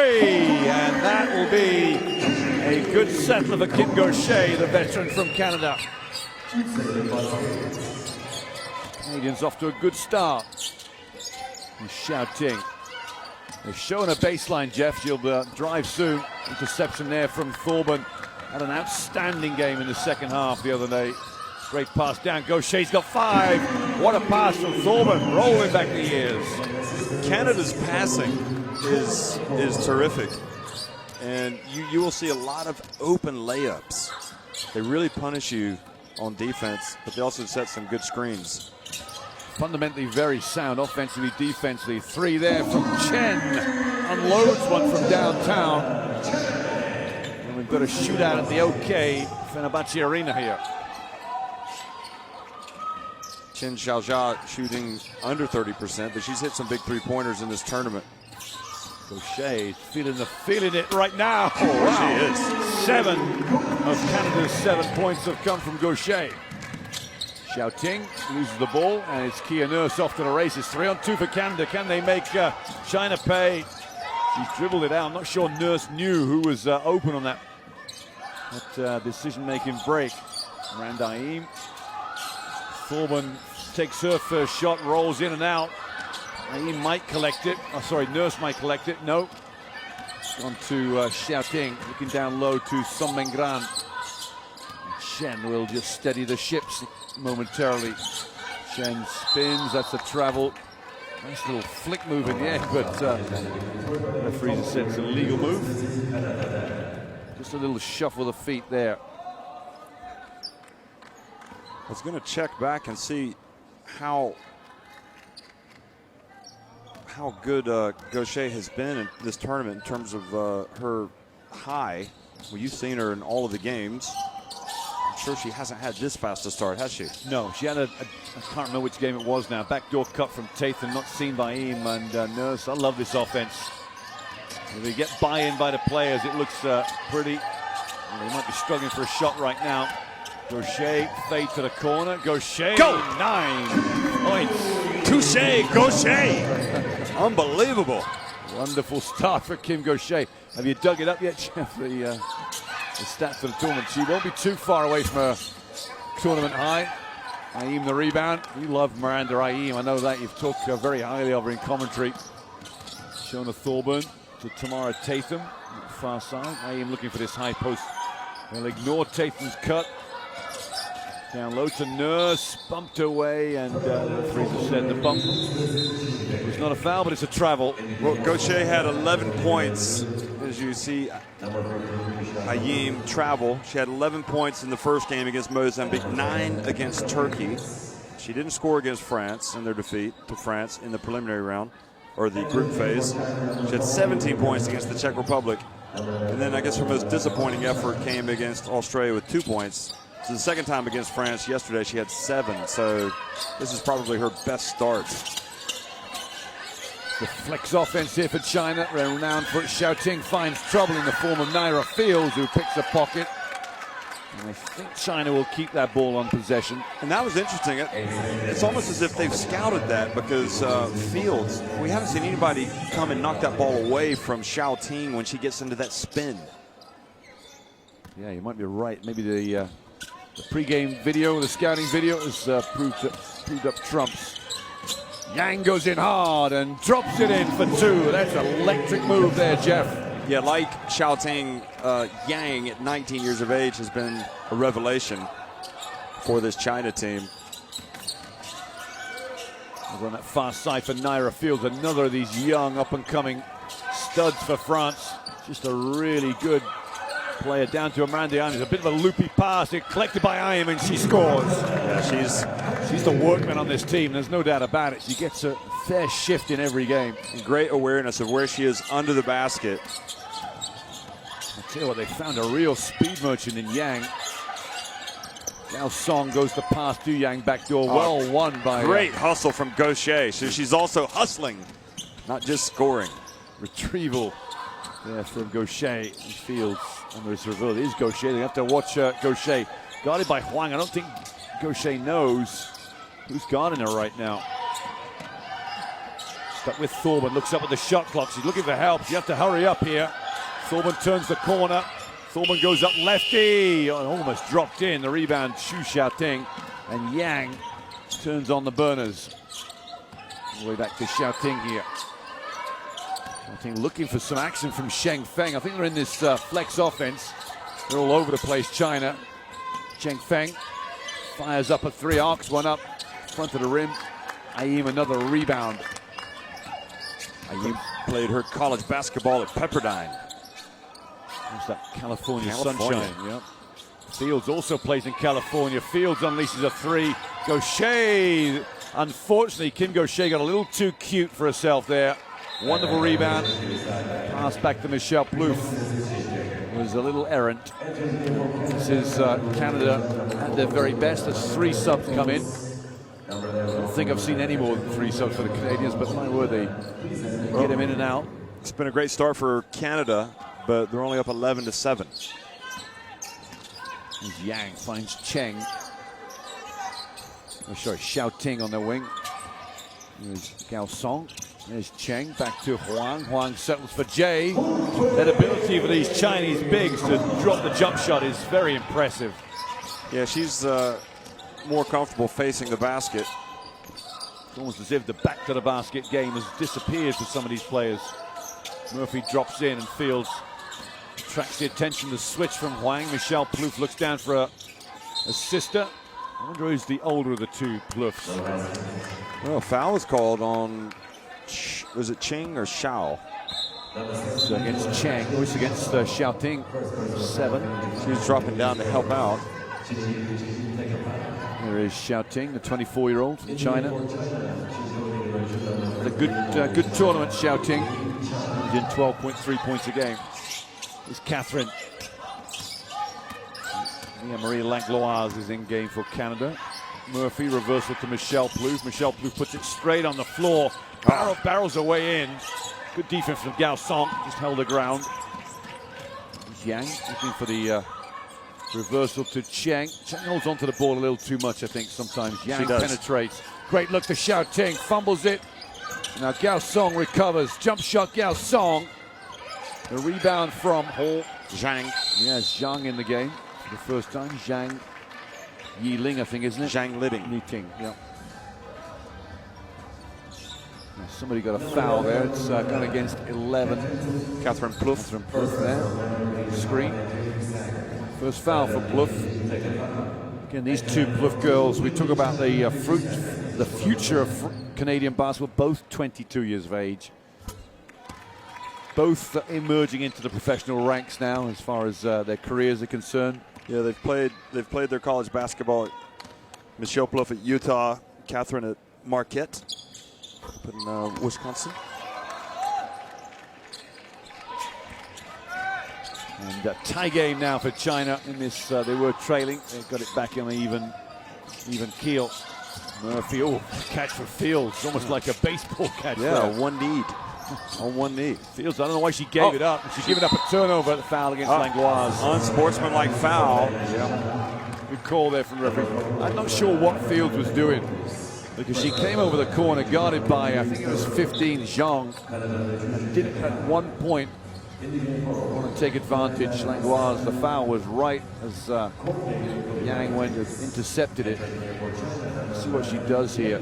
three, and that will be a good settler for Kim Gaucher, the veteran from Canada. Canadians off to a good start. He's shouting. They're showing a baseline, Jeff. She'll drive soon. Interception there from Thorburn. Had an outstanding game in the second half the other day. Great pass down. Gaucher's got 5. What a pass from Thorburn, rolling back the years. Canada's passing is terrific. And you will see a lot of open layups. They really punish you on defense, but they also set some good screens. Fundamentally very sound offensively, defensively. 3 there from Chen. Unloads one from downtown. And we've got a shootout at the OK Fenerbahce Arena here. Chen Xiaojia shooting under 30%, but she's hit some big three-pointers in this tournament. Gaucher feeling it right now. Oh, wow. She is. 7 of Canada's 7 points have come from Gaucher. Xiaoting loses the ball, and it's Kia Nurse off to the races. 3-on-2 for Canada. Can they make China pay? She's dribbled it out. I'm not sure Nurse knew who was open on that decision-making break. Randaim. Thorburn takes her first shot, rolls in and out. Aim might collect it. Oh, sorry, Nurse might collect it. No. On to Xiaoting, looking down low to Song Mengran. Chen will just steady the ships momentarily. Chen spins, that's a travel. Nice little flick move in the air, but referee said it's an illegal move. Just a little shuffle of the feet there. I was going to check back and see how good Gaucher has been in this tournament in terms of her high. Well, you've seen her in all of the games. I'm sure she hasn't had this fast a start, has she? No, she had I can't remember which game it was now. Backdoor cut from Tathan, not seen by Eam and Nurse. I love this offense. If they get buy-in by the players, it looks pretty. Well, they might be struggling for a shot right now. Gaucher, fade to the corner. Gaucher, go! 9 points. Touché, Gaucher! Unbelievable. Wonderful start for Kim Gaucher. Have you dug it up yet, Jeff? The stats for the tournament. She won't be too far away from her tournament high. Aim the rebound. You love Miranda Aim. I know that. You've talked very highly of her in commentary. Showing the Thorburn to Tamara Tatham. Far side. Aim looking for this high post. They'll ignore Tatham's cut. Down low to Nurse, bumped away, and the referee said the bump was not a foul, but it's a travel. Well, Gaucher had 11 points, as you see. Ayim travel. She had 11 points in the first game against Mozambique, 9 against Turkey. She didn't score against France in their defeat to France in the preliminary round, or the group phase. She had 17 points against the Czech Republic. And then I guess her most disappointing effort came against Australia with 2 points. So the second time against France yesterday, she had 7. So this is probably her best start. The flex offense here for China, renowned for its shouting, finds trouble in the form of Naira Fields, who picks a pocket. And I think China will keep that ball on possession. And that was interesting. It's almost as if they've scouted that, because Fields, we haven't seen anybody come and knock that ball away from Xiaoting when she gets into that spin. Yeah, you might be right. Maybe the pre-game video, the scouting video, has proved up trumps. Yang goes in hard and drops it in for 2. That's an electric move there, Jeff. Yeah, like Xiaoting, Yang at 19 years of age has been a revelation for this China team. Over on that far side for Naira Fields, another of these young up-and-coming studs for France. Just a really good player down to Amanda Ayim. A bit of a loopy pass. It collected by Ayim, and she scores. Yeah, she's the workman on this team. There's no doubt about it. She gets a fair shift in every game. Great awareness of where she is under the basket. I tell you what, they found a real speed merchant in Yang. Now Song goes to pass to Yang, backdoor. Well won by. Great hustle from Gaucher. So she's also hustling, not just scoring. Retrieval there from Gaucher. Fields under his reveal. It is Gaucher. They have to watch Gaucher. Guarded by Huang. I don't think Gaucher knows who's guarding her right now. Stuck with Thorburn, looks up at the shot clock. She's looking for help. You have to hurry up here. Thorburn turns the corner. Thorburn goes up lefty. Almost dropped in. The rebound, Xu Xiaoting. And Yang turns on the burners. All the way back to Xiaoting here. Xiaoting looking for some action from Sheng Feng. I think they're in this flex offense. They're all over the place, China. Sheng Feng fires up a three, arcs one up, front of the rim. Aim another rebound. Aim played her college basketball at Pepperdine. There's that California sunshine. Yep. Fields also plays in California. Fields unleashes a three. Gaucher. Unfortunately, Kim Gaucher got a little too cute for herself there. Wonderful rebound. Pass back to Michelle Plouffe. Was a little errant. This is Canada at their very best as three subs come in. I don't think I've seen any more than three subs for the Canadians, but my word, they get him in and out. It's been a great start for Canada, but they're only up 11-7. Yang finds Cheng. Oh, sorry, Xiaoting on their wing. There's Gao Song. There's Cheng, back to Huang. Huang settles for Jay. That ability for these Chinese bigs to drop the jump shot is very impressive. Yeah, she's more comfortable facing the basket. It's almost as if the back to the basket game has disappeared for some of these players. Murphy drops in and Fields attracts the attention. The switch from Huang. Michelle Plouffe looks down for a sister. I wonder who's the older of the two Plouffes. Well, foul was called on, was it Cheng or Xiao? It's against Cheng. Oh, it's against Xiaoting. 7. She was dropping down to help out. There is Xiaoting, the 24-year-old from China. A good tournament, Xiaoting. He's in 12.3 points a game. Here's Catherine. Marie Langlois is in game for Canada. Murphy, reversal to Michelle Plouffe. Michelle Plouffe puts it straight on the floor. Barrels her way in. Good defense from Gao Song. Just held her ground. Yang looking for the reversal to Cheng. Cheng holds onto the ball a little too much, I think, sometimes. Yang penetrates. Great look to Xiaoting. Fumbles it. Now Gao Song recovers. Jump shot, Gao Song. The rebound from Zhang. Yes, Zhang in the game for the first time. Zhang Yiling, I think, isn't it? Zhang Liting, yeah. Somebody got a foul there. It's gone against 11. Catherine Plouffe. Catherine Plouffe there. Screen. First foul for Plouffe. Again, these two Plouffe girls, we talk about the future of Canadian basketball, both 22 years of age. Both emerging into the professional ranks now as far as their careers are concerned. Yeah, they've played their college basketball. Michelle Plouffe at Utah, Catherine at Marquette up in Wisconsin. And tie game now for China in this. They were trailing. They got it back on an even keel. Murphy, catch for Fields, almost like a baseball catch. Yeah, there. on one knee. Fields, I don't know why she gave it up. She's giving up a turnover at the foul against Langlois. Unsportsmanlike foul. Yeah. Good call there from the referee. I'm not sure what Fields was doing because she came over the corner guarded by, I think it was 15 Zhang, and did at one point want to take advantage. Langlois, the foul was right as Yang went and intercepted it. Let's see what she does here.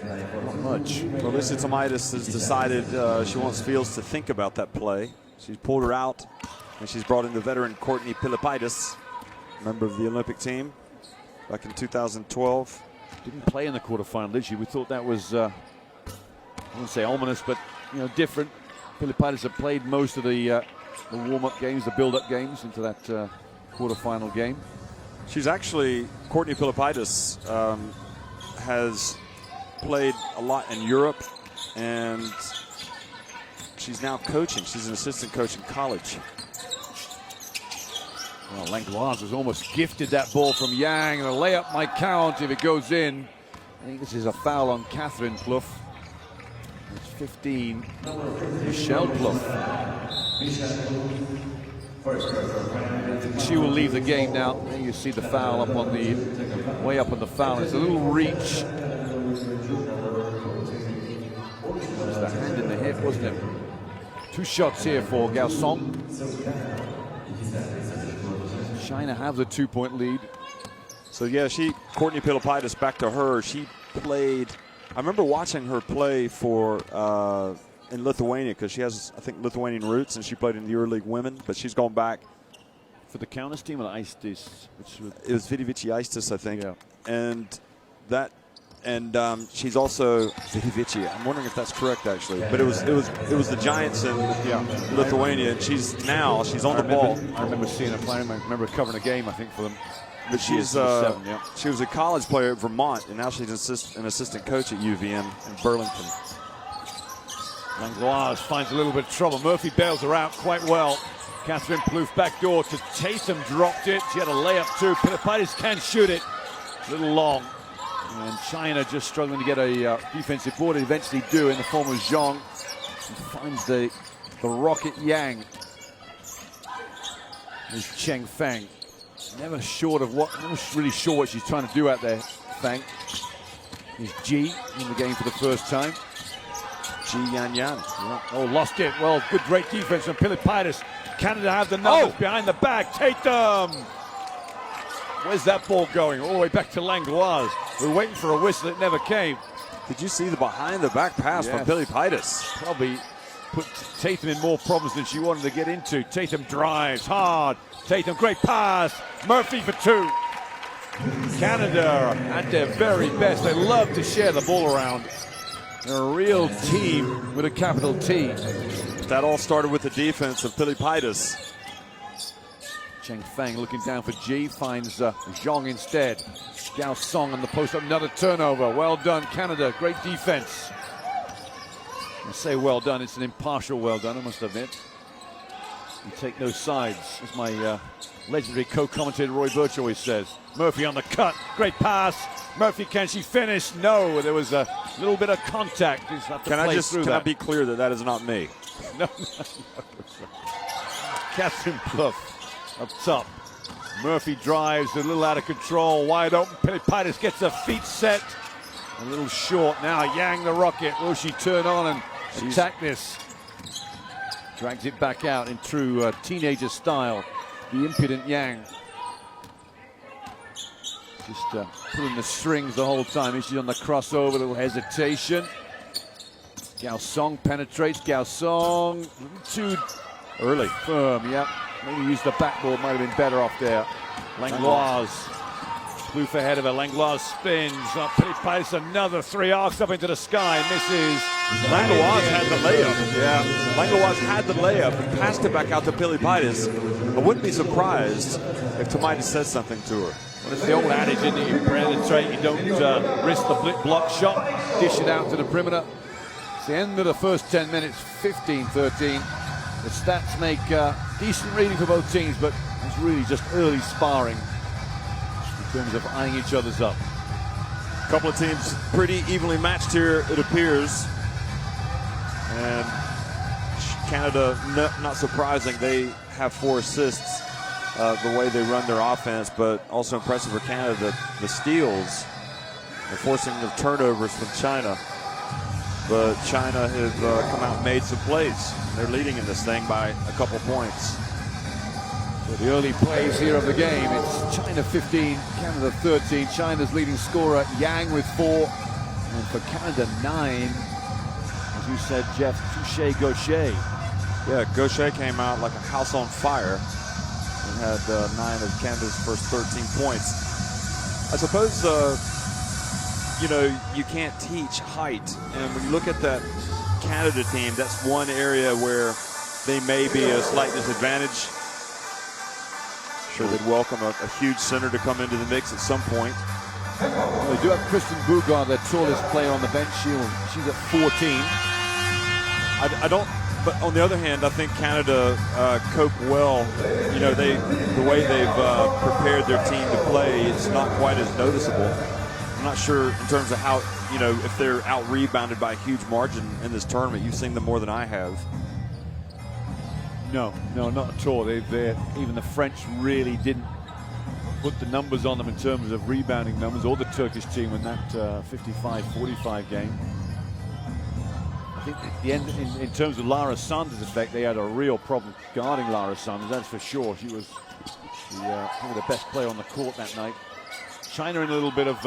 Not much. Well, Lisa Tomaitis has decided she wants Fields to think about that play. She's pulled her out, and she's brought in the veteran Courtney Pilipaitis, member of the Olympic team back in 2012. Didn't play in the quarterfinal, did she? We thought that was, I wouldn't say ominous, but different. Pilipaitis have played most of the warm-up games, the build-up games into that quarterfinal game. She's actually, Courtney Pilipaitis has played a lot in Europe, and she's now coaching. She's an assistant coach in college. Well, Langlois has almost gifted that ball from Yang, and a layup might count if it goes in. I think this is a foul on Catherine Plouffe. It's 15. Michelle Plouffe. She will leave the game now. There you see the foul up on way up on the foul. It's a little reach. Just a hand in the hip, wasn't it? 2 shots here for Gao Song. China have the 2-point lead. So yeah, Courtney Pilipaitis, back to her. She played. I remember watching her play for in Lithuania because she has, I think, Lithuanian roots, and she played in the EuroLeague Women. But she's gone back for the Kaunas team or Aistis? It was Vidivici Aistis, I think. Yeah. And she's also Vidivici. I'm wondering if that's correct actually. But it was the Giants in Lithuania, and she's on the ball. I remember seeing her playing. I remember covering a game, I think, for them. But she was a college player at Vermont, and now she's an assistant coach at UVM in Burlington. Langlois finds a little bit of trouble. Murphy bails her out quite well. Catherine Plouffe backdoor to Tatum, dropped it. She had a layup too. Pilipaitis can shoot it. A little long. And China just struggling to get a defensive board. They eventually do in the form of Zhang. He finds the rocket Yang. There's Cheng Feng. Never really sure what she's trying to do out there, Feng. Here's Ji in the game for the first time. Ji Yan Yan. Yeah. Oh, lost it. Well, great defense from Pilipaitis. Canada have the numbers behind the back. Tatum! Where's that ball going? All the way back to Langlois. We're waiting for a whistle. It never came. Did you see the behind-the-back pass from Pilipaitis? Probably put Tatum in more problems than she wanted to get into. Tatum drives hard. Tatum, great pass. Murphy for 2. Canada at their very best. They love to share the ball around. They're a real team with a capital T. That all started with the defense of Pilipaitis. Cheng Feng looking down for Ji, finds Zhang instead. Gao Song on the post up, another turnover. Well done, Canada. Great defense. I say well done, it's an impartial well done, I must admit. You take no sides, as my legendary co-commentator Roy Birch always says. Murphy on the cut, great pass. Murphy, can she finish? No, there was a little bit of contact. Can I be clear that is not me? No. Catherine Plouffe up top. Murphy drives a little out of control, wide open. Pilipaitis gets her feet set. A little short now. Yang the rocket. Will she turn on and attack this? Drags it back out in true teenager style. The impudent Yang. Just pulling the strings the whole time. She's on the crossover, a little hesitation. Gao Song penetrates. Gao Song too early. Firm, yep. Maybe use the backboard, might have been better off there. Langlois. Plouffe ahead of her. Langlois spins. Pilipaitis, another 3 arcs up into the sky. Misses. Langlois had the layup. Yeah. Langlois had the layup and passed it back out to Pilipaitis. I wouldn't be surprised if Tomaitis said something to her. Well, it's the old adage, isn't it? You penetrate, you don't risk the block shot. Dish it out to the perimeter. It's the end of the first 10 minutes, 15-13. The stats make decent reading for both teams, but it's really just early sparring in terms of eyeing each other's up. A couple of teams pretty evenly matched here, it appears. And Canada, not surprising, they have 4 assists the way they run their offense, but also impressive for Canada, the steals. They're forcing the turnovers from China. But China have come out and made some plays. They're leading in this thing by a couple points. So the early plays here of the game, it's China 15, Canada 13. China's leading scorer, Yang with 4. And for Canada, 9. As you said, Jeff, Touché Gaucher. Yeah, Gaucher came out like a house on fire and had 9 of Canada's first 13 points. I suppose you know, you can't teach height. And when you look at that Canada team, that's one area where they may be a slight disadvantage. Sure, they'd welcome a huge center to come into the mix at some point. Well, they do have Kristen Bugard, their tallest player on the bench. She's at 14. But on the other hand, I think Canada cope well. You know, the way they've prepared their team to play, it's not quite as noticeable. I'm not sure in terms of how, you know, if they're out-rebounded by a huge margin in this tournament. You've seen them more than I have. No, not at all. Even the French really didn't put the numbers on them in terms of rebounding numbers, or the Turkish team in that 55-45 game. think at the end, in terms of Lara Sanders' effect, they had a real problem guarding Lara Sanders, that's for sure. She was probably the best player on the court that night. China in a little bit of,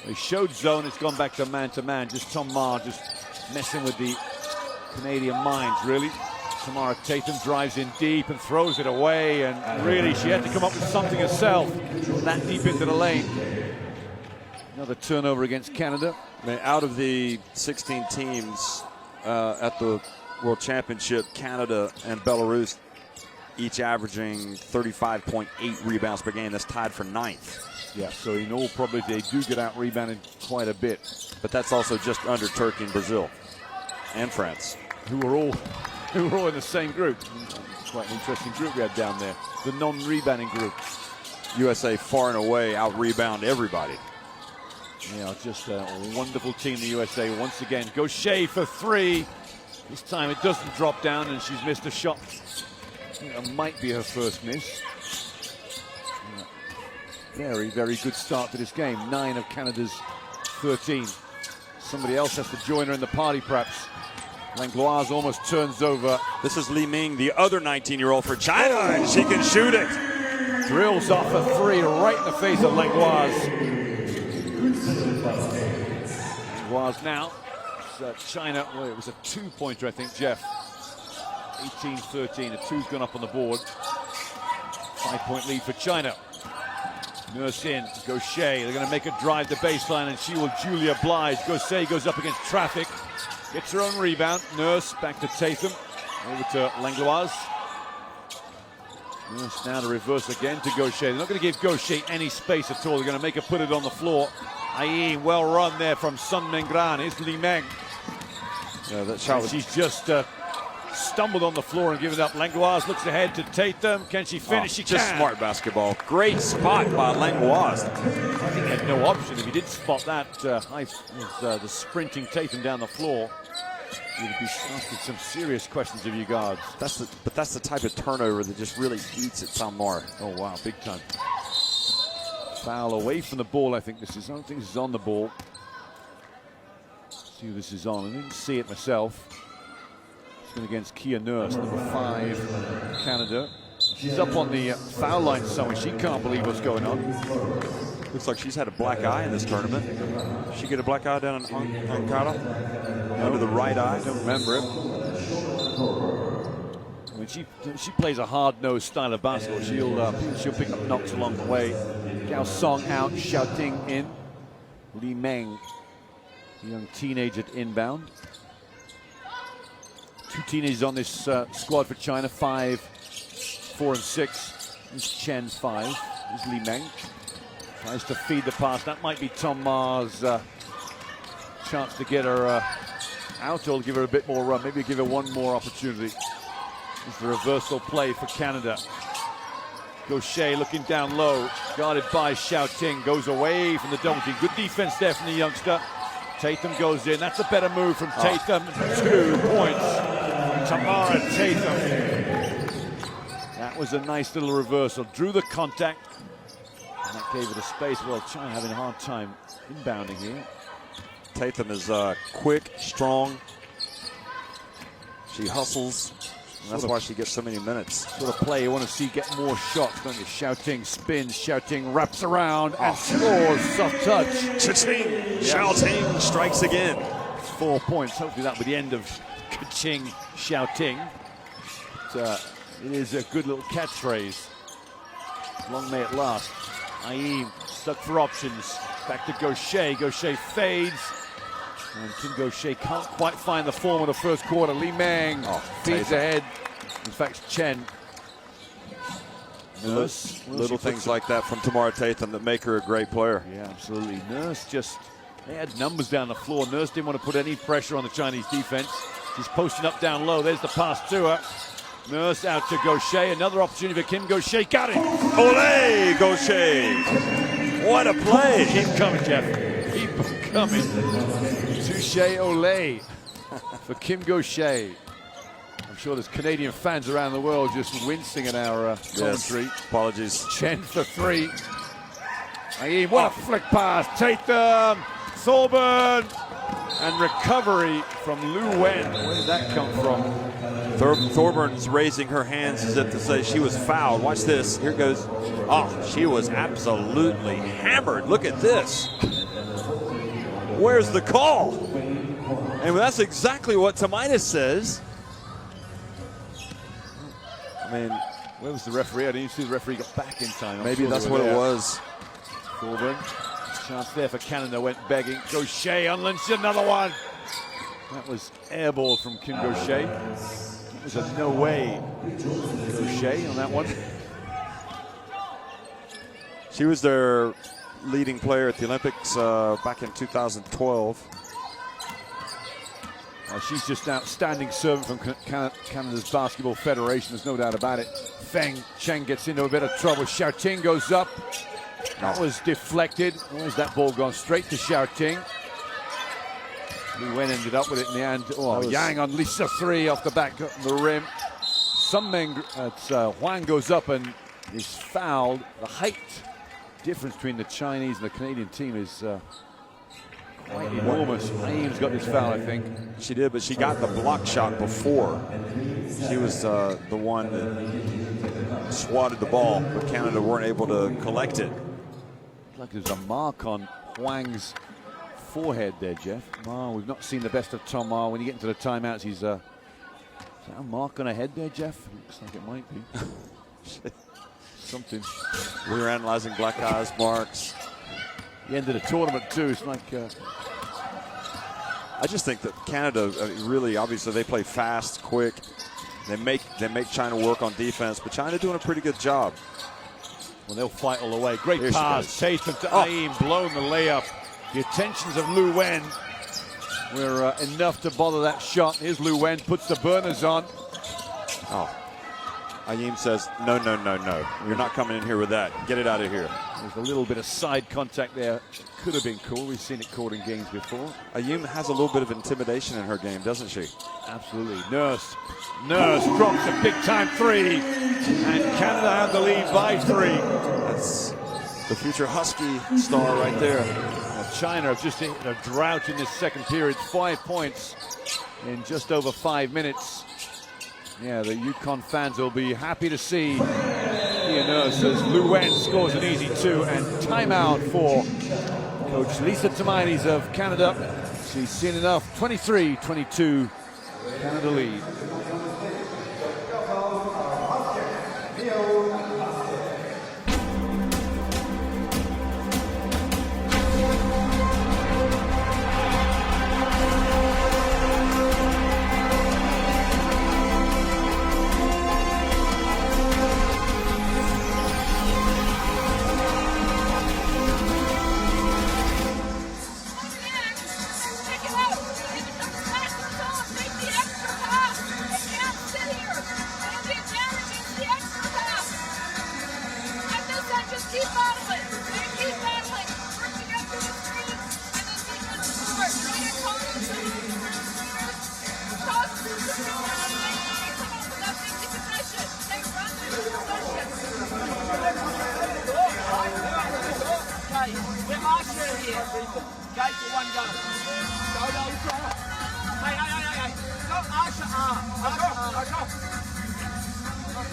they showed zone, it's gone back to man, just Tom Ma just messing with the Canadian minds, really. Tamara Tatum drives in deep and throws it away, and really she had to come up with something herself that deep into the lane. Another turnover against Canada. I mean, out of the 16 teams at the World Championship, Canada and Belarus each averaging 35.8 rebounds per game. That's tied for 9th. Yeah, so in all probability they do get out rebounded quite a bit. But that's also just under Turkey and Brazil and France, who were all in the same group. Quite an interesting group we had down there, the non-rebounding group. USA far and away out-rebound everybody. Yeah, just a wonderful team, the USA. Once again, Gaucher for 3. This time it doesn't drop down, and she's missed a shot. I think that might be her first miss. Yeah. Very, very good start to this game. 9 of Canada's 13. Somebody else has to join her in the party, perhaps. Langlois almost turns over. This is Li Ming, the other 19-year-old for China, and she can shoot it. Drills off a 3 right in the face of Langlois. Langlois now. It's, China, well, it was a 2-pointer, I think, Jeff. 18-13, a 2's gone up on the board. 5-point lead for China. Nurse in, Gaucher, they're going to make a drive to baseline, and she will Julia Blige. Gaucher goes up against traffic, gets her own rebound. Nurse back to Tatum, over to Langlois. Nurse now to reverse again to Gaucher. They're not going to give Gaucher any space at all. They're going to make her put it on the floor. Ayin, well run there from Sun Mengran. Here's Li Meng. Yeah, that shot was... She's just stumbled on the floor and given up. Langlois looks ahead to Tatum. Can she finish? She just can. Smart basketball. Great spot by Langlois. I think he had no option. If he did spot that, the sprinting Tatum down the floor, he would be asking some serious questions of you guards. But that's the type of turnover that just really eats at Tamar. Oh wow, big time. Foul away from the ball. I think this is. I don't think this is on the ball. Let's see who this is on. I didn't see it myself. It's going against Kia Nurse, number 5, Canada. She's up on the foul line somewhere. She can't believe what's going on. Looks like she's had a black eye in this tournament. Did she get a black eye down on Ankara? Under the right eye? I don't remember it. I mean, she plays a hard-nosed style of basketball. She'll pick up knocks along the way. Gao Song out, Xiaoting in. Li Meng, the young teenager at inbound. 2 teenagers on this squad for China, 5, 4, and 6. This Chen 5. This Li Meng. Tries to feed the pass. That might be Tom Ma's chance to get her out, or give her a bit more run. Maybe give her one more opportunity. It's the reversal play for Canada. Gaucher looking down low, guarded by Xiaoting, goes away from the double team. Good defense there from the youngster. Tatum goes in. That's a better move from Tatum. 2 points. Tamara Tatum. That was a nice little reversal. Drew the contact. And that gave it a space. Well, China having a hard time inbounding here. Tatum is quick, strong. She hustles. And that's why she gets so many minutes. Sort of play you want to see get more shots, don't you? Shouting, spins, Shouting, wraps around, and scores. Soft touch. Cha-ching! Xiaoting strikes again. 4 points. Hopefully that will be the end of Ka-ching, Xiaoting. But, it is a good little catchphrase. Long may it last. Ayin stuck for options. Back to Gaucher. Gaucher fades. And Kim Gaucher can't quite find the form of the first quarter. Li Meng feeds ahead. In fact, Chen. Nurse. Little things like that from Tamara Tatum that make her a great player. Yeah, absolutely. Nurse just, they had numbers down the floor. Nurse didn't want to put any pressure on the Chinese defense. She's posting up down low. There's the pass to her. Nurse out to Gaucher. Another opportunity for Kim Gaucher. Got it. Olé, Gaucher. What a play. Keep coming, Jeff. Keep coming. Touché Olé for Kim Gaucher. I'm sure there's Canadian fans around the world just wincing at our commentary. Yes. Apologies. Chen for 3. Ayin, what a flick pass. Tatum. Thorburn. And recovery from Lu Wen. Where did that come from? Thorburns raising her hands as if to say she was fouled. Watch this. Here goes. Oh, she was absolutely hammered. Look at this. Where's the call? And that's exactly what Tomaitis says. I mean, where was the referee? I didn't even see the referee got back in time. Maybe that's what it was. Thorburn. Chance there for Canada, went begging. Gaucher unleashed another one. That was airball from Kim Gaucher. That was a no way Gaucher on that one. She was their leading player at the Olympics back in 2012. She's just an outstanding servant from Canada's Basketball Federation, there's no doubt about it. Feng Chen gets into a bit of trouble. Xiaoting goes up. That was deflected. Where's that ball gone? Straight to Xiaoting. Lu Wen ended up with it in the end. Oh, Yang unleashed a three off the back of the rim. Huang goes up and is fouled. The height difference between the Chinese and the Canadian team is quite enormous. Aim's got this foul, I think. She did, but she got the block shot before. She was the one that swatted the ball, but Canada weren't able to collect it. Like there's a mark on Huang's forehead there, Jeff. Ma, we've not seen the best of Tom Ma. When you get into the timeouts, he's is that a mark on her head there, Jeff? Looks like it might be. Something. We were analyzing black eyes marks. The end of the tournament too. It's like. I just think that Canada really, obviously, they play fast, quick. They make China work on defense, but China doing a pretty good job. Well, they'll fight all the way. Great pass. Taste of Aim, blown the layup. The attentions of Lu Wen were enough to bother that shot. Here's Lu Wen, puts the burners on. Oh. Aim says, no, no, no, no. You're not coming in here with that. Get it out of here. There's a little bit of side contact there. Could have been cool. We've seen it caught in games before. Ayim has a little bit of intimidation in her game, doesn't she? Absolutely. Nurse drops a big-time three. And Canada have the lead by 3. That's the future Husky star right there. Well, China have just hit a drought in this second period. 5 points in just over 5 minutes. Yeah, the Yukon fans will be happy to see Ian Nurse as Lu Wen scores an easy 2, and timeout for Coach Lisa Tomaitis of Canada. She's seen enough. 23-22, Canada lead.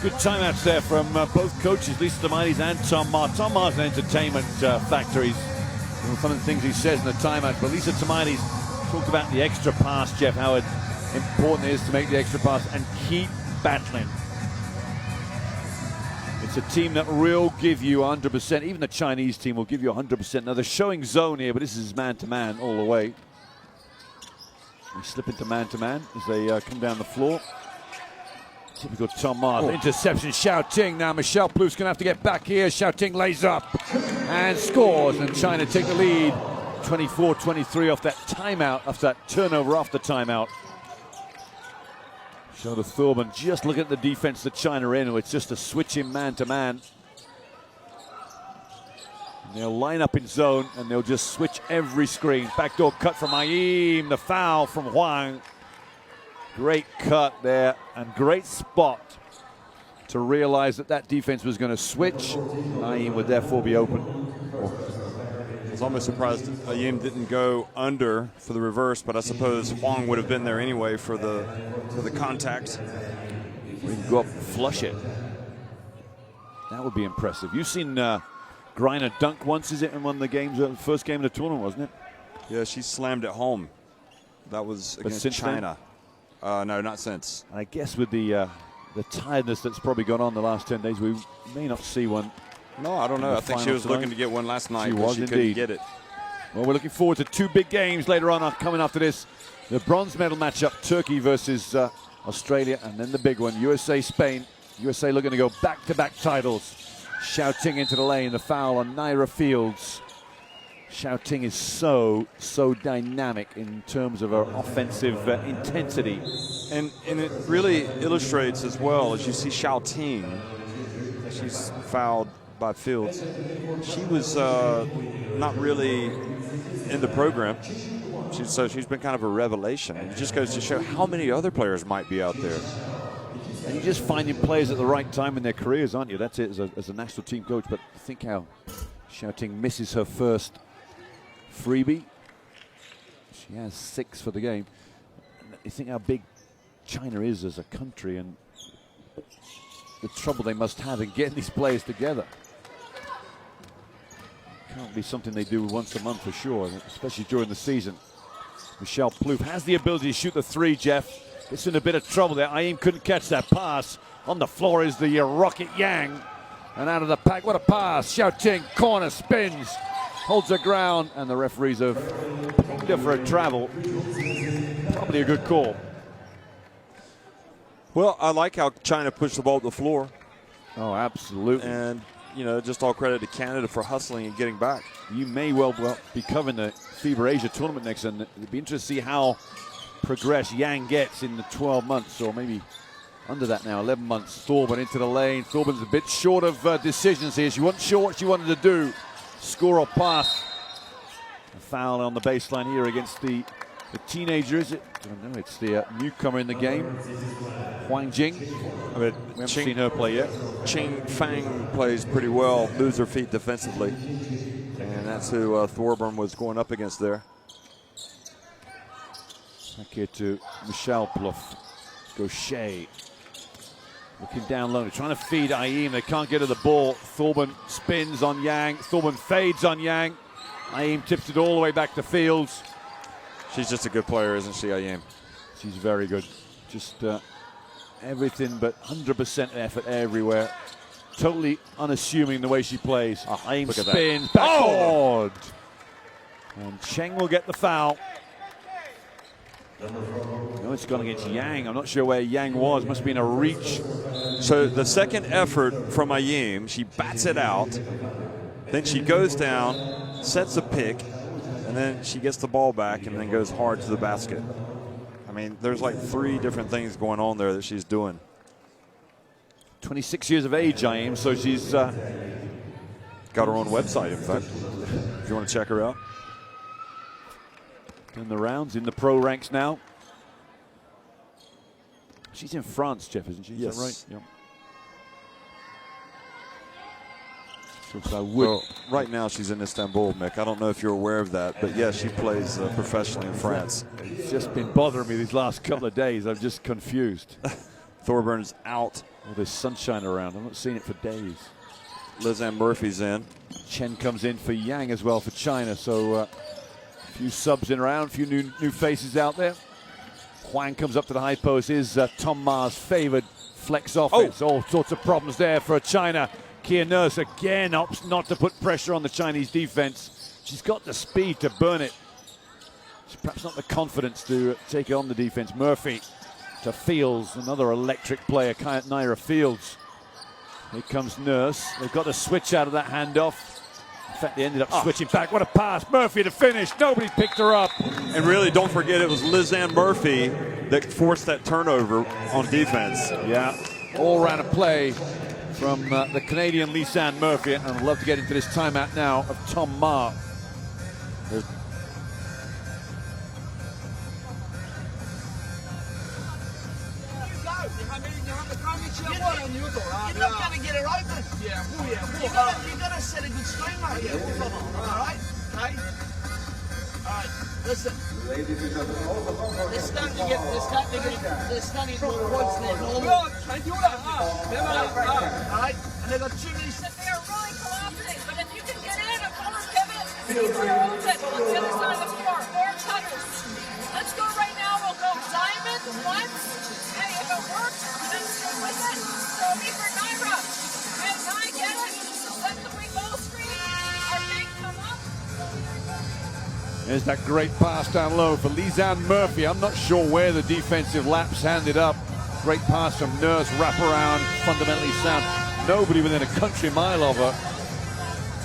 Good timeouts there from both coaches, Lisa Tomaitis and Tom Ma. Tom Ma's an entertainment factor. Some of the things he says in the timeout, but Lisa Tomaitis talked about the extra pass, Jeff, how important it is to make the extra pass and keep battling. It's a team that will give you 100%. Even the Chinese team will give you 100%. Now they're showing zone here, but this is man-to-man all the way. We slip into man-to-man as they come down the floor. Typical Tom Ma. Interception, Xiaoting. Now Michelle Plouffe's going to have to get back here. Xiaoting lays up and scores, and China take the lead 24-23 off that timeout, off that turnover off the timeout. Show to Thorburn. Just look at the defense that China are in. It's just a switch in man-to-man. They'll line up in zone, and they'll just switch every screen. Backdoor cut from Aim. The foul from Huang. Great cut there, and great spot to realize that that defense was going to switch. Aim would therefore be open. was almost surprised Ayim didn't go under for the reverse, but I suppose Huang would have been there anyway for the contact. We can go up and flush it. That would be impressive. You've seen Greiner dunk once, is it, in one of the games, the first game of the tournament, wasn't it? Yeah, she slammed it home. That was against China. No, not since. And I guess with the tiredness that's probably gone on the last 10 days, we may not see one. No, I don't know. I think she was looking to get one last night, but she couldn't get it. Well, we're looking forward to two big games later on coming after this. The bronze medal matchup, Turkey versus Australia, and then the big one, USA-Spain. USA looking to go back-to-back titles. Xiaoting into the lane, the foul on Naira Fields. Xiaoting is so dynamic in terms of her offensive intensity. And it really illustrates as well, as you see Xiaoting, she's fouled by Fields. She was not really in the program. She's been kind of a revelation. It just goes to show how many other players might be out there. And you're just finding players at the right time in their careers, aren't you? That's it as a national team coach. But think how Xiaoting misses her first freebie. She has 6 for the game. You think how big China is as a country and the trouble they must have in getting these players together. Can't be something they do once a month for sure, especially during the season. Michelle Plouffe has the ability to shoot the 3, Jeff. It's in a bit of trouble there. Ayim couldn't catch that pass. On the floor is the Rocket Yang. And out of the pack, what a pass. Xiaoting, corner, spins, holds her ground, and the referees have pinged her for a travel. Probably a good call. Well, I like how China pushed the ball to the floor. Oh, absolutely. And, you know, just all credit to Canada for hustling and getting back. You may well be covering the FIBA Asia tournament next, and it'd be interesting to see how progressed Yang gets in the 12 months, or maybe under that now, 11 months. Thorburn into the lane. Thorbur's a bit short of decisions here. She wasn't sure what she wanted to do. Score or pass. A foul on the baseline here against the teenager, is it? I don't know, it's the newcomer in the game, Huang Jing. I mean, we haven't seen her play yet. Ching Fang plays pretty well, moves her feet defensively. And that's who Thorburn was going up against there. Back here to Michelle Plouffe. Gaucher. Looking down low, trying to feed Ayim. They can't get to the ball. Thorburn spins on Yang. Thorburn fades on Yang. Ayim tips it all the way back to Fields. She's just a good player, isn't she, Ayim? She's very good. Just everything but 100% effort everywhere. Totally unassuming the way she plays. Ayim spins, backboard. And Cheng will get the foul. No, it's gone against Yang. I'm not sure where Yang was. Must have been a reach. So the second effort from Ayim, she bats it out. Then she goes down, sets a pick, and then she gets the ball back and then goes hard to the basket. I mean, there's like 3 different things going on there that she's doing. 26 years of age, Ayim, so she's got her own website, in fact, if you want to check her out. In the rounds, in the pro ranks now. She's in France, Jeff, isn't she? Yes. Is that right? Yep. So well, right now she's in Istanbul, Mick. I don't know if you're aware of that, but yeah, she plays professionally in France. It's just been bothering me these last couple of days. I'm just confused. Thorburns out. All this sunshine around. I've not seen it for days. Lizanne Murphy's in. Chen comes in for Yang as well for China. So a few subs in around, a few new faces out there. Huang comes up to the high post. Is Tom Ma's favored flex offense. All sorts of problems there for China. Kia Nurse again opts not to put pressure on the Chinese defense. She's got the speed to burn it. She's perhaps not the confidence to take on the defense. Murphy to Fields, another electric player, Naira Fields. Here comes Nurse. They've got to switch out of that handoff. In fact, they ended up switching back. What a pass. Murphy to finish. Nobody picked her up. And really, don't forget, it was Lizanne Murphy that forced that turnover on defense. Yeah, all-round play from the Canadian Lizanne Murphy. And I'd love to get into this timeout now of Tom Ma. You're not going to get it open. You got to set a good screen right here. All right? Okay? Alright, listen. They're starting to get more points there. Alright? And they've got too many set. They're really cooperating, but if you can get in and pull us, Kevin, it's your own set on the other side of the floor. More cutters. Let's go right now. We'll go diamond once. Hey, if it works, then stick with it. So me for Naira. Hey, Nai, get it. Let the wing ball screen. Our big come up. There's that great pass down low for Lizanne Murphy. I'm not sure where the defensive lap's handed up. Great pass from Nurse, wraparound, fundamentally sound. Nobody within a country mile of her.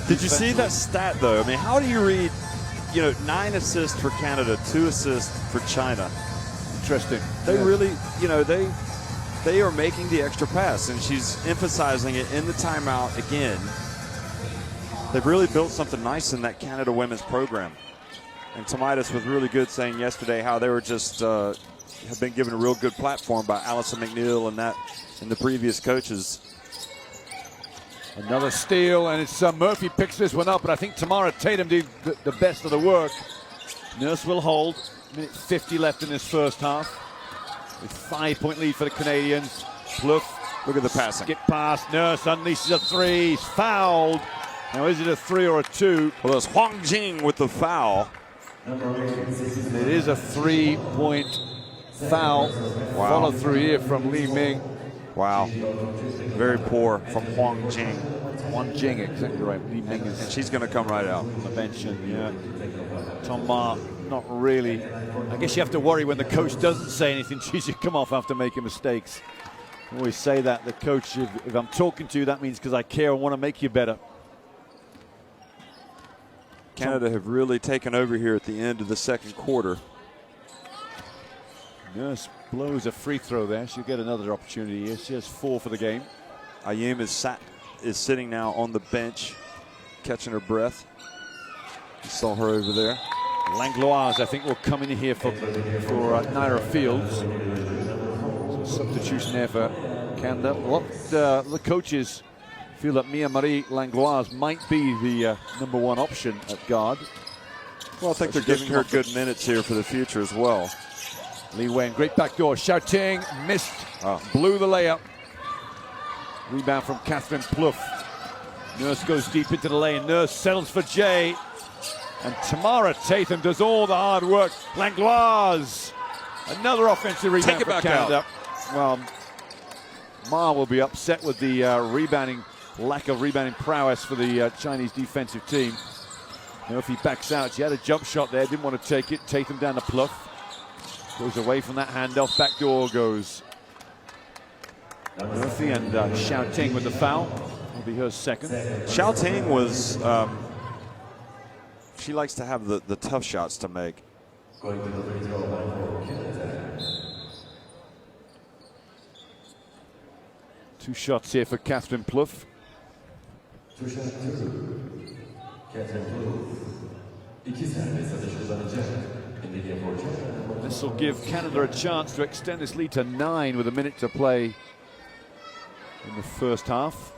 Did you see that stat, though? I mean, how do you read, 9 assists for Canada, 2 assists for China? Interesting. They really, they are making the extra pass, and she's emphasizing it in the timeout again. They've really built something nice in that Canada women's program. And Tomitis was really good saying yesterday how they were just have been given a real good platform by Allison McNeil and the previous coaches. Another steal, and it's Murphy picks this one up, but I think Tamara Tatum did the best of the work. Nurse will hold. Minute 50 left in this first half. With 5-point lead for the Canadians. Pluff. Look at the passing. Skip pass. Nurse unleashes a three. He's fouled. Now, is it a 3 or a 2? Well, there's Huang Jing with the foul. It is a 3-point foul. Wow. Follow through here from Li Ming. Wow. Very poor from Huang Jing. Huang Jing, exactly right. Li Ming is. And she's going to come right out. On the bench, and yeah. Tom Ma, not really. I guess you have to worry when the coach doesn't say anything. She should come off after making mistakes. I always say that. The coach, if I'm talking to you, that means because I care and want to make you better. Canada have really taken over here at the end of the second quarter. Nurse blows a free throw there. She'll get another opportunity here. She has 4 for the game. Ayim is sitting now on the bench, catching her breath. You saw her over there. Langlois, I think, will come in here for Naira Fields. So substitution there for Canada. What the coaches feel that Mia Marie Langlois might be the number 1 option at guard. Well, I think they're giving her good minutes here for the future as well. Li Wen, great backdoor. Xiaoting missed, blew the layup. Rebound from Catherine Pluff. Nurse goes deep into the lane. Nurse settles for Jay. And Tamara Tatum does all the hard work. Langlois, another offensive rebound for Canada. Well, Ma will be upset with the lack of rebounding prowess for the Chinese defensive team. Murphy backs out. She had a jump shot there, didn't want to take it. Tatum down to Pluff. Goes away from that handoff. Backdoor goes Murphy, and Xiaoting with the foul. Will be her second. Xiaoting was, she likes to have the tough shots to make. 2 shots here for Catherine Pluff. This will give Canada a chance to extend this lead to 9 with a minute to play in the first half.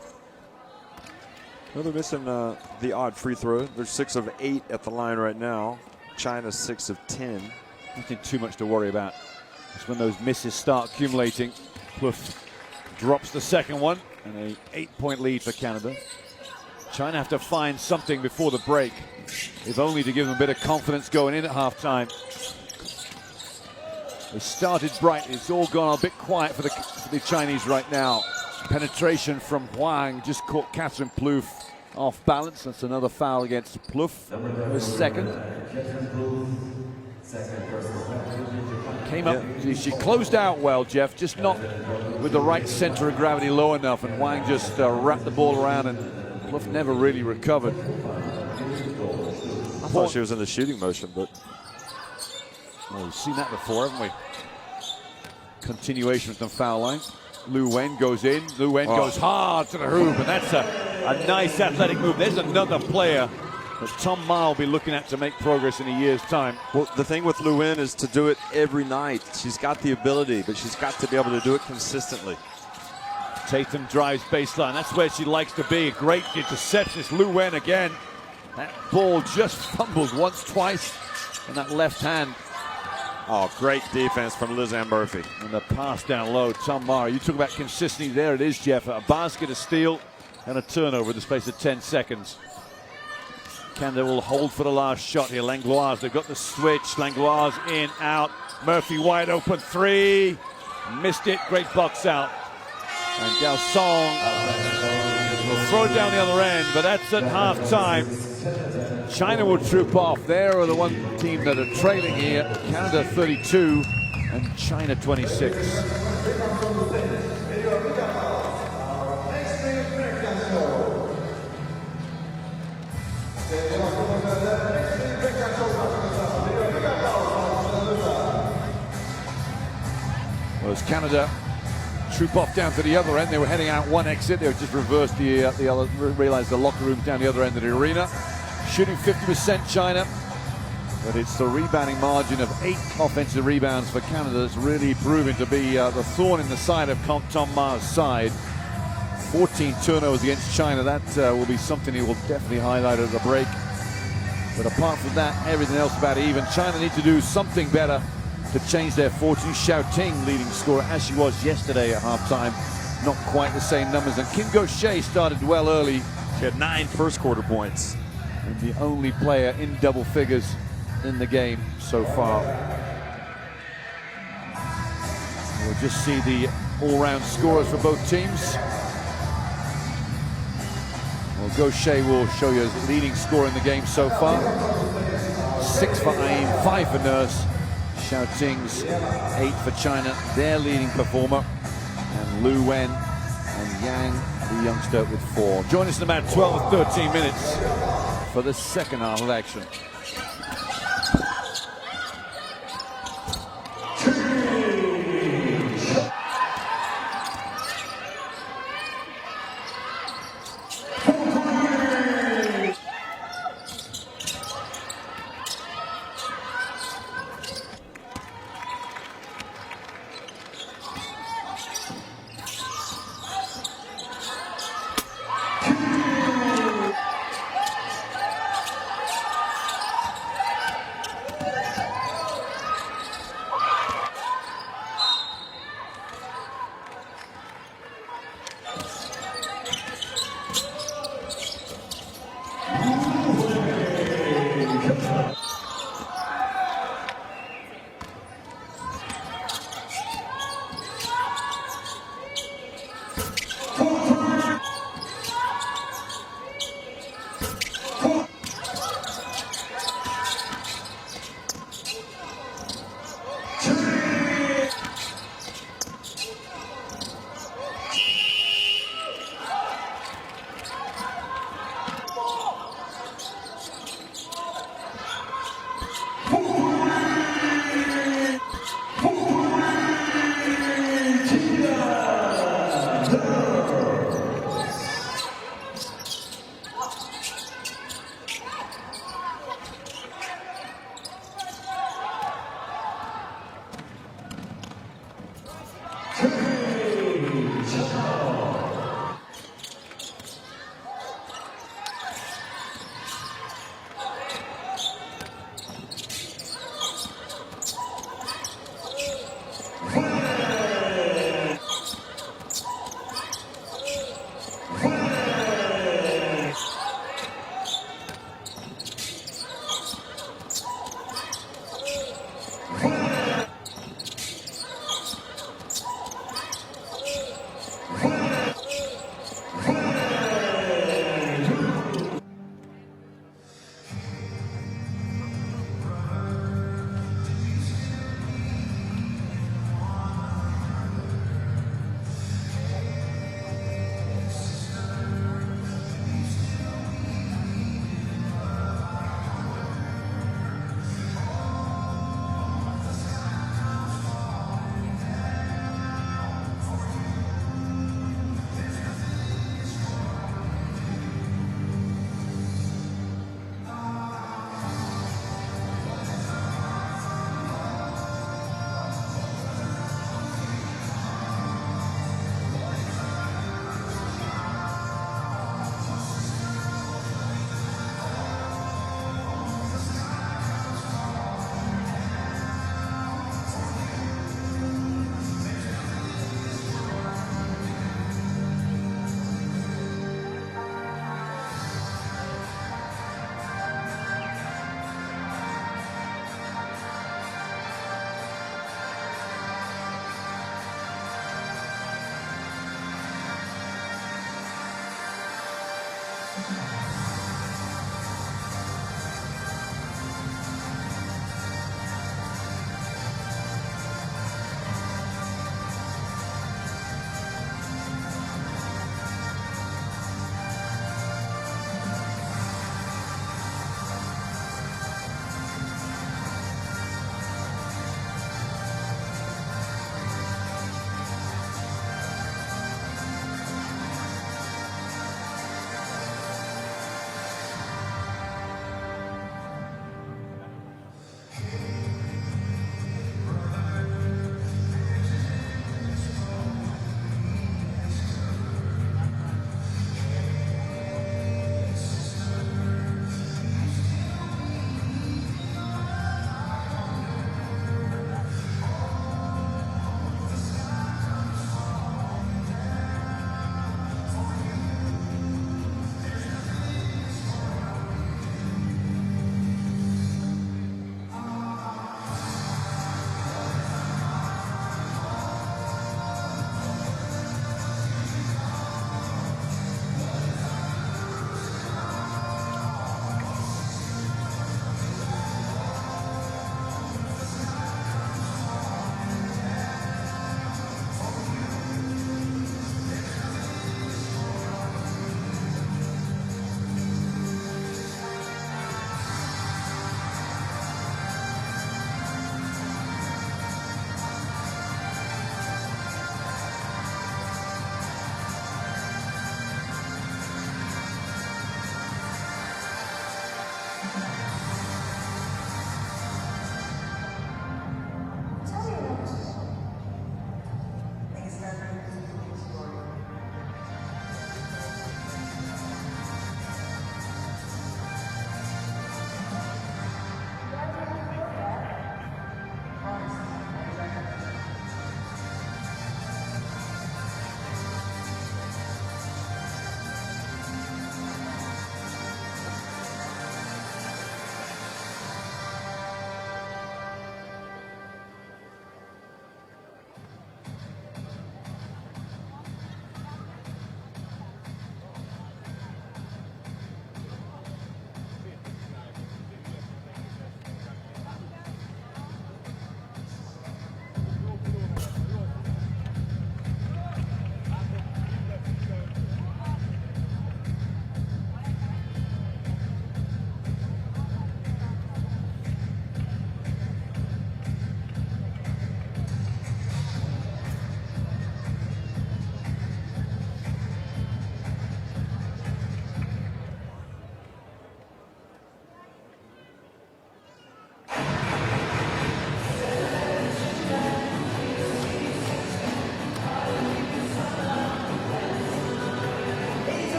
Well, they're missing the odd free throw. They're 6 of 8 at the line right now. China's 6 of 10. Nothing too much to worry about. It's when those misses start accumulating. Pluff drops the second one, and an 8-point lead for Canada. China have to find something before the break, if only to give them a bit of confidence going in at halftime. They started bright. It's all gone a bit quiet for the Chinese right now. Penetration from Huang just caught Catherine Plouffe off balance. That's another foul against Plouffe. Her second. Came up. She closed out well, Jeff, just not with the right center of gravity low enough, and Huang just wrapped the ball around, and Plouffe never really recovered. I thought she was in the shooting motion, but we've seen that before, haven't we? Continuation from the foul line. Lu Wen goes in. Lu Wen goes hard to the hoop, and that's a nice athletic move. There's another player that Tom Ma will be looking at to make progress in a year's time. Well, the thing with Lu Wen is to do it every night. She's got the ability, but she's got to be able to do it consistently. Tatum drives baseline. That's where she likes to be. A great interception. It's Lu Wen again. That ball just fumbled once, twice, and that left hand. Oh, great defense from Lizanne Murphy. And the pass down low, Tom Mara. You talk about consistency. There it is, Jeff. A basket, a steal, and a turnover in the space of 10 seconds. Canada will hold for the last shot here. Langlois, they've got the switch. Langlois in, out. Murphy wide open three. Missed it. Great box out. And Gaosong will throw it down the other end, but that's at halftime. China will troop off. They're the one team that are trailing here. Canada 32 and China 26. Well, as Canada troop off down to the other end, they were heading out one exit. They just reversed the other, realized the locker room's down the other end of the arena. Shooting 50% China, but it's the rebounding margin of 8 offensive rebounds for Canada that's really proving to be the thorn in the side of Tom Ma's side. 14 turnovers against China. That will be something he will definitely highlight at the break. But apart from that, everything else about even. China need to do something better to change their fortune. Xiaoting leading scorer, as she was yesterday at halftime. Not quite the same numbers. And Kim Gaucher started well early. She had 9 first-quarter points. And the only player in double figures in the game so far. We'll just see the all-round scorers for both teams. Well, Gaucher will show you his leading scorer in the game so far. 6 for Aim, 5 for Nurse. Xiaoting's 8 for China, their leading performer. And Lu Wen and Yang, the youngster, with 4. Join us in about 12 or 13 minutes for the second half of action.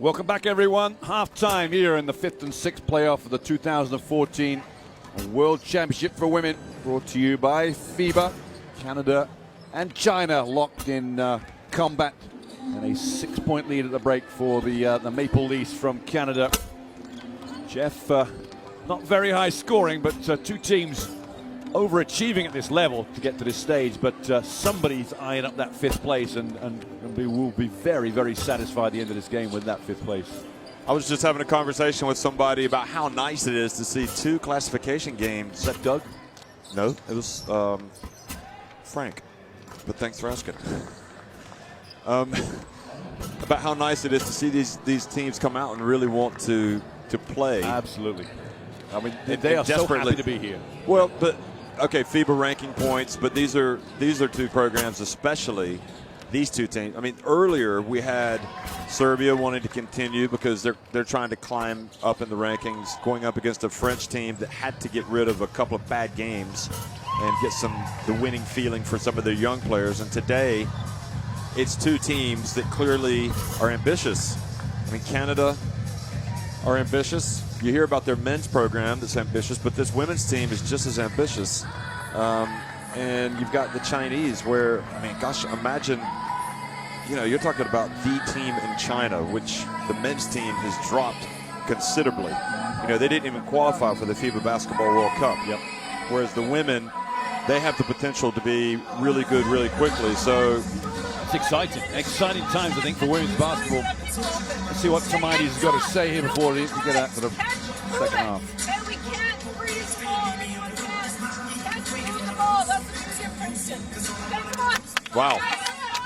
Welcome back, everyone. Half-time here in the 5th and 6th playoff of the 2014 World Championship for Women, brought to you by FIBA. Canada and China locked in combat, and a 6-point lead at the break for the Maple Leafs from Canada. Jeff, not very high scoring, but two teams overachieving at this level to get to this stage, but somebody's eyeing up that 5th place, and we will be very, very satisfied at the end of this game with that 5th place. I was just having a conversation with somebody about how nice it is to see 2 classification games. Is that Doug? No, it was Frank, but thanks for asking. About how nice it is to see these teams come out and really want to play. Absolutely. I mean, they are so happy to be here. Well, but okay, FIBA ranking points, but these are 2 programs especially these two teams. I mean, earlier we had Serbia wanting to continue because they're trying to climb up in the rankings, going up against a French team that had to get rid of a couple of bad games and get the winning feeling for some of their young players. And today, it's two teams that clearly are ambitious. I mean, Canada are ambitious. You hear about their men's program that's ambitious, but this women's team is just as ambitious. And you've got the Chinese where, I mean, gosh, imagine, you know, you're talking about the team in China, which the men's team has dropped considerably. You know, they didn't even qualify for the FIBA Basketball World Cup. Yep. Whereas the women, they have the potential to be really good really quickly. So it's exciting. Exciting times, I think, for women's basketball. Let's see what Tamaides has got to say here before we get out to the second half. And we can't freeze the ball. Anyone can. Can't move the ball. That's the difference. Hey, come on. wow,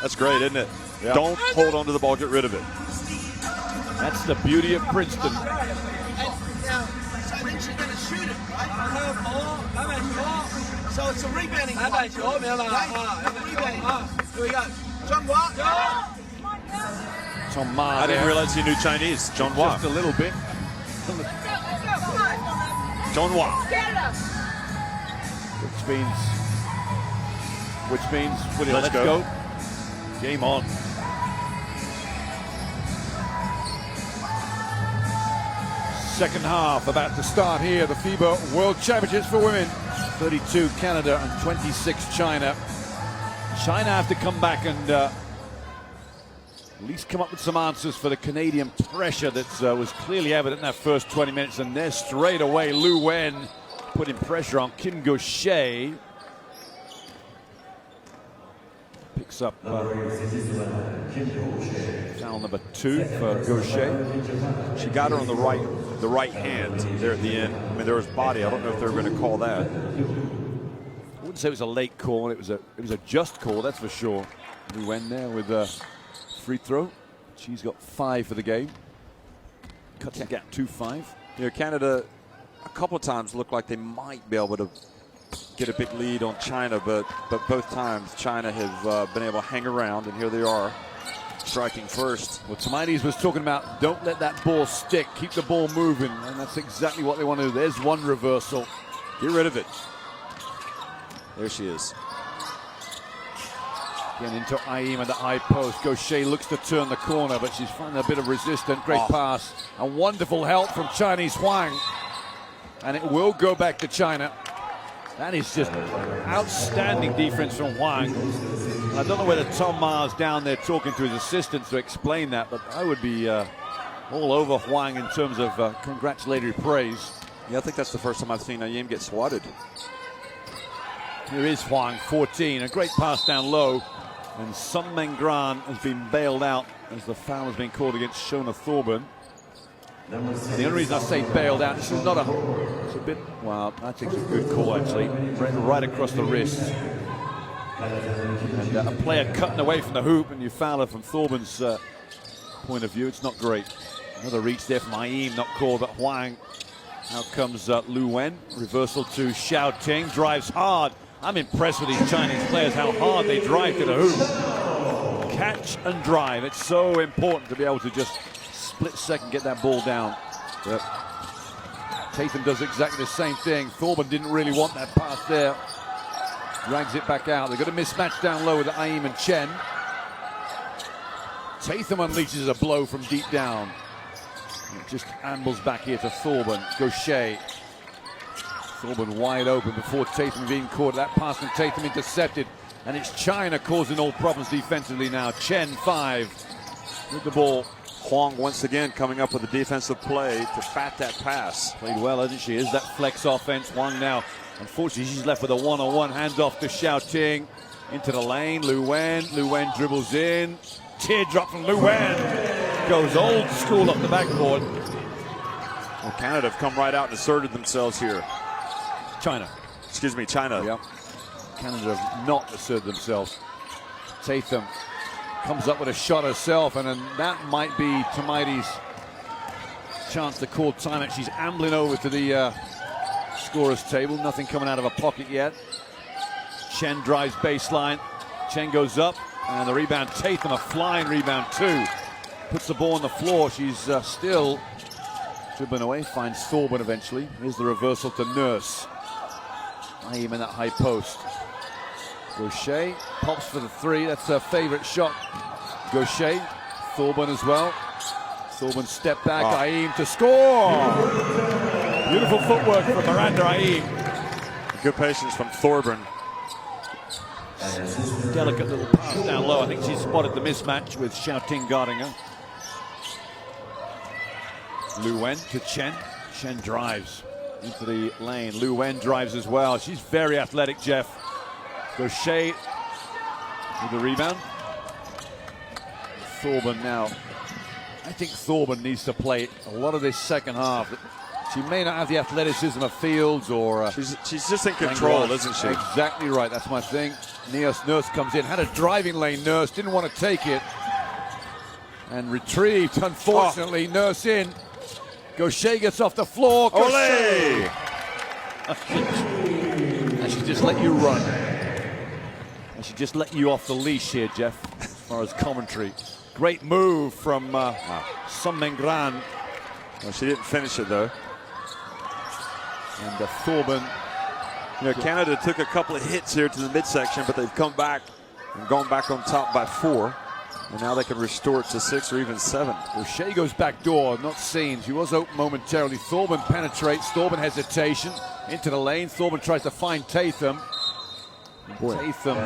that's great, isn't it? Yeah. Don't hold on to the ball, get rid of it. That's the beauty of Princeton. And now, so then she's going to shoot it, right? So it's a rebounding play. Rebounding. Here we go. John Watt. Tom Ma. I didn't realize he knew Chinese. John Hua. Just a little bit. John Hua. Which means, William, Let's let's go. go. Game on. Second half about to start here. The FIBA World Championships for women. 32 Canada and 26 China. China have to come back and at least come up with some answers for the Canadian pressure that was clearly evident in that first 20 minutes. And there straight away, Lu Wen putting pressure on Kim Go-shea. Picks up foul number 2 for Go-shea. She got her on the right hand there at the end. I mean, there was body. I don't know if they were going to call that. I wouldn't say it was a late call. It was a just call, that's for sure. Lu Wen there with a free throw. She's got 5 for the game. Cuts the gap 2-5. You know, Canada a couple of times looked like they might be able to get a big lead on China, but both times China have been able to hang around, and here they are striking first. Well, Tamaides was talking about don't let that ball stick, keep the ball moving, and that's exactly what they want to do. There's one reversal. Get rid of it. There she is. Again into Aim at the high post. Go-shea looks to turn the corner, but she's finding a bit of resistance. Great pass. And wonderful help from Chinese Huang. And it will go back to China. That is just outstanding defense from Huang. And I don't know whether Tom Ma's down there talking to his assistants to explain that, but I would be all over Huang in terms of congratulatory praise. Yeah, I think that's the first time I've seen Aim get swatted. Here is Huang, 14. A great pass down low. And Sun Mengran has been bailed out as the foul has been called against Shona Thorburn. And the only reason I say bailed out, this is not it's a bit, well, I think it's a good call actually. Right across the wrist. And a player cutting away from the hoop, and you foul her from Thorburn's point of view. It's not great. Another reach there from Aim, not called, but Huang. Out comes Lu Wen. Reversal to Xiao Ting. Drives hard. I'm impressed with these Chinese players, how hard they drive to the hoop. Catch and drive. It's so important to be able to just split second get that ball down. But Tatum does exactly the same thing. Thorburn didn't really want that pass there. Drags it back out. They've got a mismatch down low with Aim and Chen. Tatum unleashes a blow from deep down. It just ambles back here to Thorburn. Go-shea. Thorburn wide open before Tatum being caught. That pass from Tatum intercepted. And it's China causing all problems defensively now. Chen, 5 with the ball. Huang once again coming up with a defensive play to fat that pass. Played well, hasn't she? Is that flex offense? Huang now, unfortunately, she's left with a one-on-one. Hands off to Xiao Ting. Into the lane, Lu Wen. Lu Wen dribbles in. Teardrop from Lu Wen. Goes old school off the backboard. Well, Canada have come right out and asserted themselves here. China. Excuse me, China. Yep. Canada have not asserted themselves. Tatum comes up with a shot herself, and then that might be Tamaides' chance to call timeout. She's ambling over to the scorer's table. Nothing coming out of her pocket yet. Chen drives baseline. Chen goes up. And the rebound, Tatham, a flying rebound too. Puts the ball on the floor. She's still dribbling away, finds Thorburn eventually. Here's the reversal to Nurse. Aim in that high post. Gaucher pops for the three. That's her favorite shot. Gaucher, Thorburn as well. Thorburn step back, Aim to score. Beautiful footwork from Miranda Aim. Good patience from Thorburn. Delicate little pass down low. I think she spotted the mismatch with Xiaoting guarding her. Lu Wen to Chen. Chen drives into the lane. Lu Wen drives as well. She's very athletic, Jeff. Gaucher with the rebound. Thorburn now. I think Thorburn needs to play a lot of this second half. She may not have the athleticism of Fields or... she's just in control, isn't she? Exactly right, that's my thing. Nurse comes in, had a driving lane, Nurse, didn't want to take it. And retrieved, unfortunately, Nurse in. Gaucher gets off the floor. Olé! And she just let you run. And she just let you off the leash here, Jeff, as far as commentary. Great move from Sung Mengran. Well, she didn't finish it, though. And Thorburn. You know, Canada took a couple of hits here to the midsection, but they've come back and gone back on top by 4. And now they can restore it to 6 or even 7. Gaucher goes back door, not seen. She was open momentarily. Thorburn penetrates. Thorburn hesitation into the lane. Thorburn tries to find Tatham. Tatham,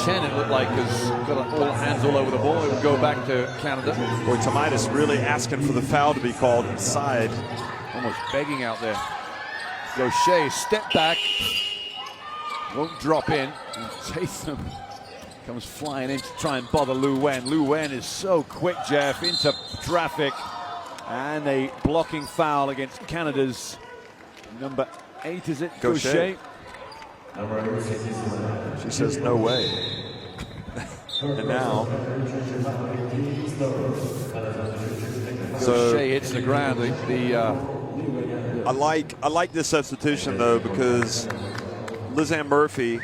Chen, it looked like, has got all hands all over the ball. It would go back to Canada. Boy, Tomaitis really asking for the foul to be called inside. Almost begging out there. Gaucher, step back. Won't drop in. And Tatham comes flying in to try and bother Lu Wen. Lu Wen is so quick, Jeff, into traffic. And a blocking foul against Canada's number 8, is it? Gaucher. She says, no way. And now. Gaucher hits the ground. I like this substitution, though, because Lizanne Murphy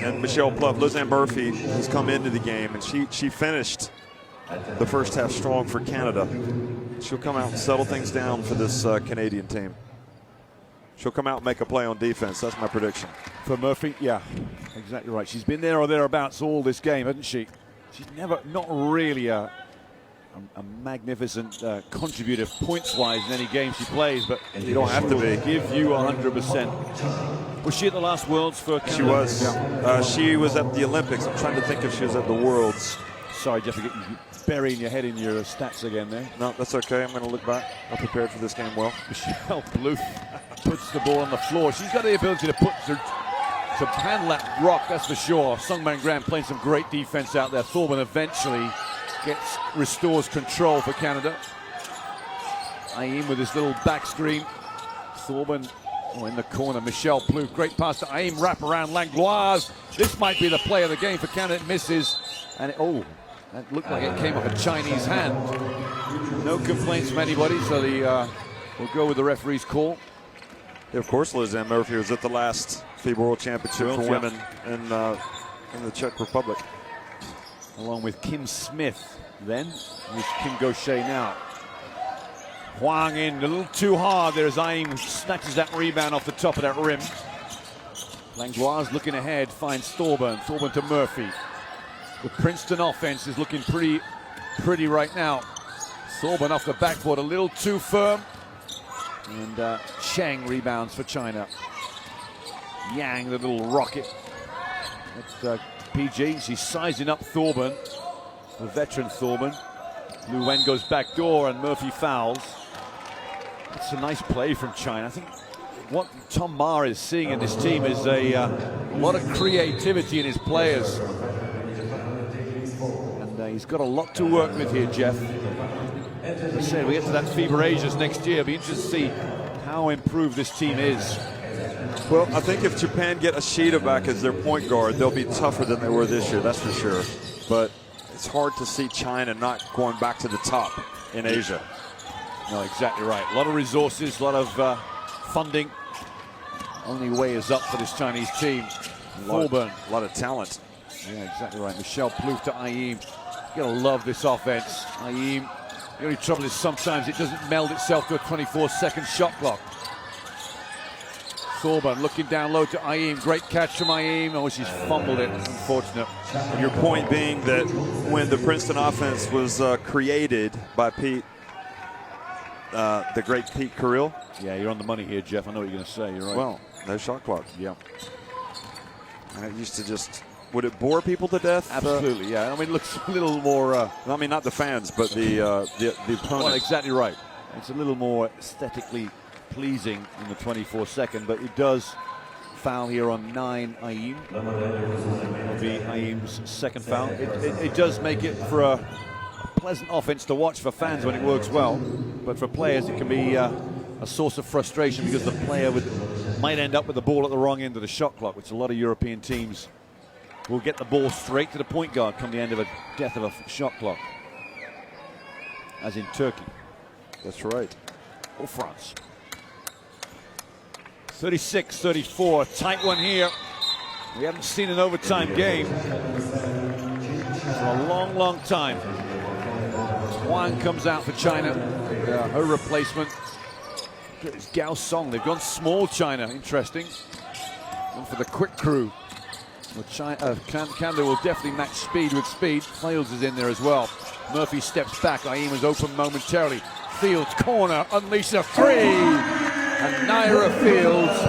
and Michelle Pluff. Lizanne Murphy has come into the game, and she finished the first half strong for Canada. She'll come out and settle things down for this Canadian team. She'll come out and make a play on defense. That's my prediction. For Murphy, yeah, exactly right. She's been there or thereabouts all this game, hasn't she? She's not really a magnificent contributor points-wise in any game she plays, but you don't have to be. Give you 100%. Was she at the last Worlds for Canada? She was. Yeah. She was at the Olympics. I'm trying to think if she was at the Worlds. Sorry, Jeff, you burying your head in your stats again there. No, that's okay. I'm going to look back. I'm prepared for this game well. Michelle Bluth puts the ball on the floor. She's got the ability to handle that rock, that's for sure. Sung Mengran playing some great defense out there. Thorburn eventually restores control for Canada. Aim with his little back screen. Thorburn in the corner. Michelle Bluth, great pass to Aim, wrap around Langlois. This might be the play of the game for Canada. It misses, and that looked like it came off a Chinese hand. No complaints from anybody, so we'll go with the referee's call. Yeah, of course, Lizanne Murphy was at the last FIBA World Championship for women in the Czech Republic. Along with Kim Smith, then with Kim Gaucher now. Huang in a little too hard. There's Aim, snatches that rebound off the top of that rim. Langlois looking ahead, finds Thorburn. Thorburn to Murphy. The Princeton offense is looking pretty right now. Thorburn off the backboard, a little too firm. And Cheng rebounds for China. Yang, the little rocket. That's PG. She's sizing up Thorburn, the veteran Thorburn. Lu Wen goes back door and Murphy fouls. It's a nice play from China. I think what Tom Ma is seeing in this team is a lot of creativity in his players. And he's got a lot to work with here, Jeff. As I said, we get to that FIBA Asias next year. It'll be interesting to see how improved this team is. Well, I think if Japan get Ashita back as their point guard, they'll be tougher than they were this year, that's for sure. But it's hard to see China not going back to the top in Asia. No, exactly right. A lot of resources, a lot of funding. Only way is up for this Chinese team. A lot of talent. Yeah, exactly right. Michelle Plouffe to Ayeem. You're going to love this offense. Ayeem, the only trouble is sometimes it doesn't meld itself to a 24-second shot clock. Thorburn looking down low to Ayeem. Great catch from Ayeem. Oh, she's fumbled it. Unfortunate. And your point being that when the Princeton offense was created by Pete, the great Pete Carril. Yeah, you're on the money here, Jeff. I know what you're going to say. You're right. Well, no shot clock. Yeah. And it used to just, would it bore people to death? Absolutely, yeah. I mean, it looks a little more... I mean, not the fans, but the opponent. Well, exactly right. It's a little more aesthetically pleasing in the 24-second, but it does foul here on 9 Ayeem. It'll be Ayeem's second foul. It does make it for a pleasant offense to watch for fans when it works well, but for players it can be a source of frustration because the player might end up with the ball at the wrong end of the shot clock, which a lot of European teams will get the ball straight to the point guard come the end of a death of a shot clock, as in Turkey. That's right. Or France. 36-34, tight one here. We haven't seen an overtime game for a long, long time. Huang comes out for China. Her replacement is Gao Song. They've gone small China. Interesting. And for the quick crew. Well, Canada will definitely match speed with speed. Fields is in there as well. Murphy steps back. Ayeem is open momentarily. Fields corner, unleashes a three. And Naira Fields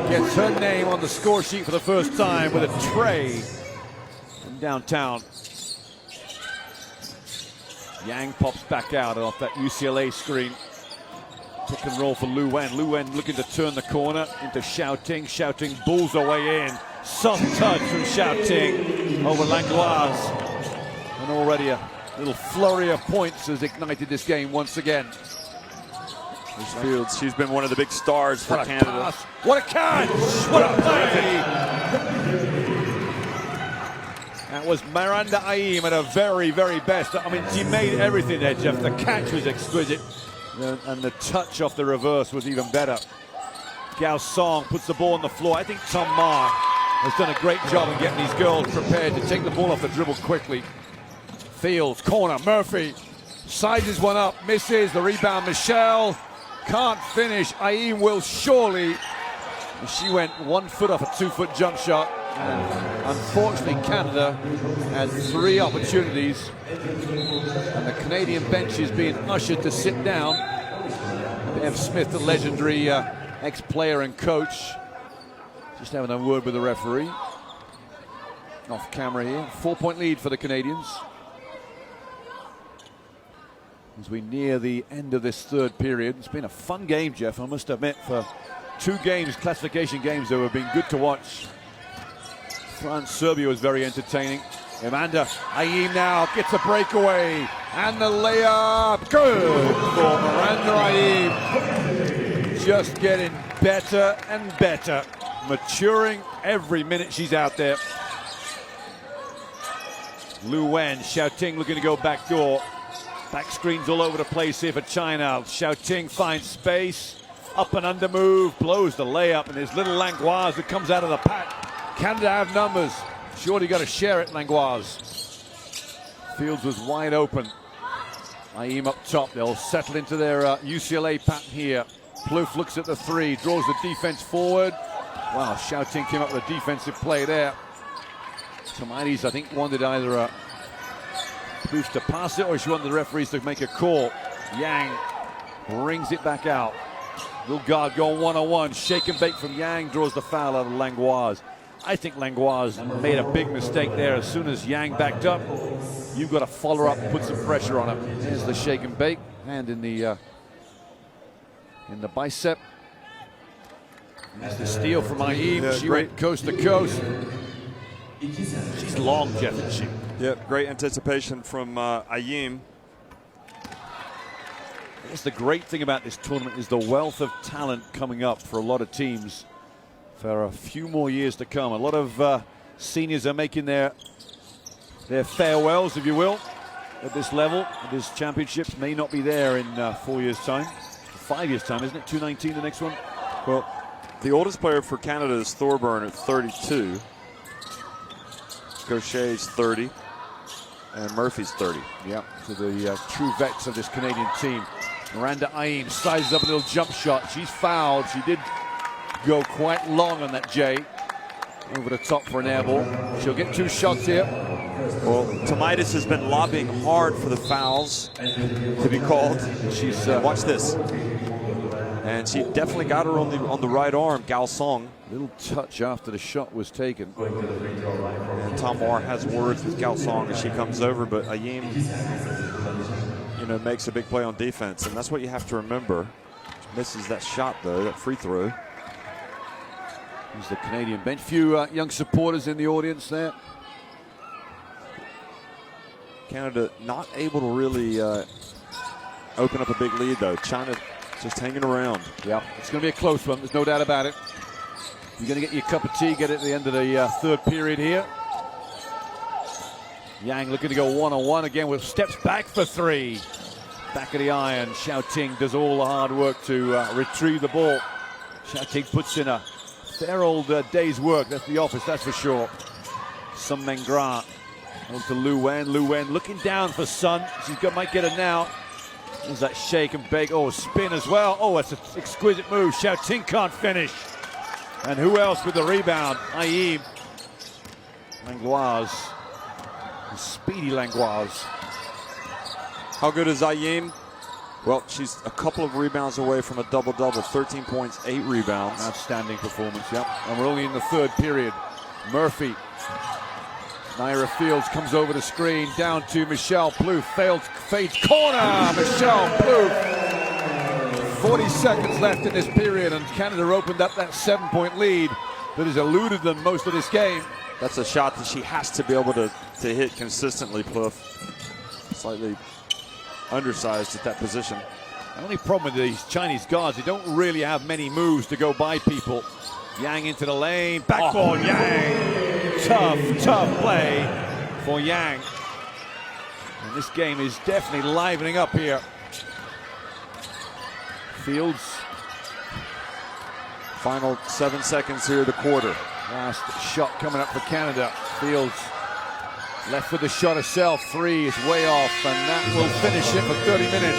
gets her name on the score sheet for the first time with a tray from downtown. Yang pops back out off that UCLA screen. Pick and roll for Lu Wen. Lu Wen looking to turn the corner into Xiao Ting. Xiao Ting bulls her way in. Soft touch from Xiao Ting over Langlois. And already a little flurry of points has ignited this game once again. Fields, she's been one of the big stars for Canada. Pass. What a catch! What a play! That was Miranda Ayeem at her very, very best. I mean, she made everything there, Jeff. The catch was exquisite. And the touch off the reverse was even better. Gao Song puts the ball on the floor. I think Tom Ma has done a great job in getting these girls prepared to take the ball off the dribble quickly. Fields, corner, Murphy sizes one up, misses. The rebound, Michelle. Can't finish. Ayeem will surely. She went 1 foot off a 2-foot jump shot. And unfortunately, Canada had 3 opportunities. And the Canadian bench is being ushered to sit down. Bev Smith, the legendary ex-player and coach, just having a word with the referee. Off camera here. 4-point lead for the Canadians. As we near the end of this third period. It's been a fun game, Jeff, I must admit. For 2 games, classification games, that have been good to watch. France-Serbia was very entertaining. Amanda Ayeem now gets a breakaway. And the layup, good for Miranda Ayeem. Just getting better and better. Maturing every minute she's out there. Lu Wen, Xiao Ting looking to go back door. Back screens all over the place here for China. Xiao Ting finds space. Up and under move, blows the layup, and there's little Langlois that comes out of the pack. Canada have numbers. Surely got to share it, Langlois. Fields was wide open. Ayeem up top. They'll settle into their UCLA pattern here. Plouffe looks at the 3, draws the defense forward. Wow, Xiao Ting came up with a defensive play there. Tomaides, I think, wanted either Plouffe to pass it, or she wanted the referees to make a call. Yang brings it back out. Will guard going one-on-one. Shake and bake from Yang, draws the foul out of Langlois. I think Langlois made a big mistake there. As soon as Yang backed up, you've got to follow her up and put some pressure on her. Here's the shake and bake. Hand in the bicep. Here's the steal from Ayeem. Yeah, she great. went coast to coast. She's long, Jeff, isn't she? Yep, great anticipation from Ayeem. I guess the great thing about this tournament is the wealth of talent coming up for a lot of teams for a few more years to come. A lot of seniors are making their farewells, if you will, at this level. These championships may not be there in 4 years' time. 5 years' time, isn't it? 2019, the next one? Well, the oldest player for Canada is Thorburn at 32. Gaucher's 30, and Murphy's 30. Yeah, to the true vets of this Canadian team. Miranda Aim sizes up a little jump shot. She's fouled. She did go quite long on that J. Over the top for an air ball. She'll get 2 shots here. Well, Tomaitis has been lobbying hard for the fouls to be called. She's watch this, and she definitely got her on the right arm. Gao Song. Little touch after the shot was taken. And Tom Moore has words with Gao Song as she comes over, but Ayim, makes a big play on defense, and that's what you have to remember. She misses that shot though, that free throw. Here's the Canadian bench. Few young supporters in the audience there. Canada not able to really open up a big lead though. China just hanging around. Yeah, it's going to be a close one. There's no doubt about it. You're going to get your cup of tea, get it at the end of the third period here. Yang looking to go one-on-one again with steps back for 3. Back of the iron. Xiaoting does all the hard work to retrieve the ball. Xiaoting puts in a fair old day's work. That's the office, that's for sure. Sun Mengra on to Lu Wen. Lu Wen looking down for Sun. Might get it now. There's that shake and bake. Oh, spin as well. Oh, that's an exquisite move. Xiaoting can't finish. And who else with the rebound? Ayim. Langlois. Speedy Langlois. How good is Ayim? Well, she's a couple of rebounds away from a double-double. 13 points, 8 rebounds. Outstanding performance, yep. And we're only in the third period. Murphy. Naira Fields comes over the screen, down to Michelle Plouffe. Fades corner. Michelle Plouffe. 40 seconds left in this period, and Canada opened up that 7-point lead that has eluded them most of this game. That's a shot that she has to be able to hit consistently, Plouffe. Slightly undersized at that position. The only problem with these Chinese guards, they don't really have many moves to go by people. Yang into the lane, backboard Yang. Tough play for Yang. And this game is definitely livening up here. Fields. Final 7 seconds here of the quarter. Last shot coming up for Canada. Fields left with the shot herself. 3 is way off, and that will finish it for 30 minutes.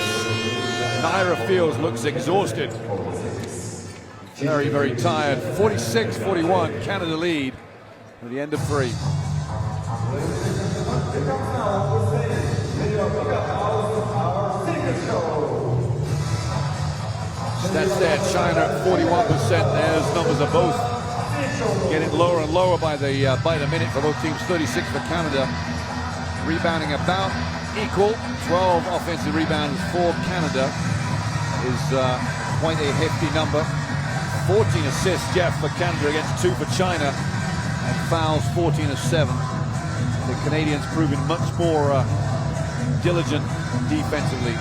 Naira Fields looks exhausted. Very, very tired. 46-41, Canada lead at the end of 3. Stats there, China at 41%. There's numbers are both getting lower and lower by the minute for both teams. 36 for Canada. Rebounding about equal. 12 offensive rebounds for Canada is quite a hefty number. 14 assists, Jeff, for Canada against 2 for China. And fouls 14 of 7. The Canadians proving much more diligent defensively.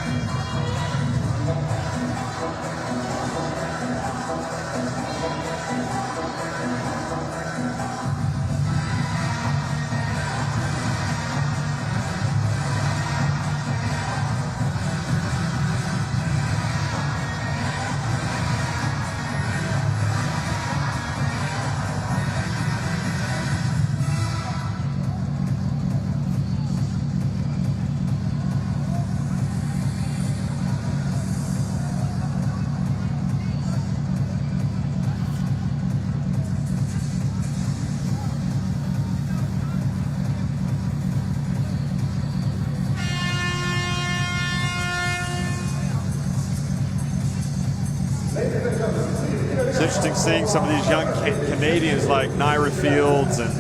It's interesting seeing some of these young Canadians like Naira Fields and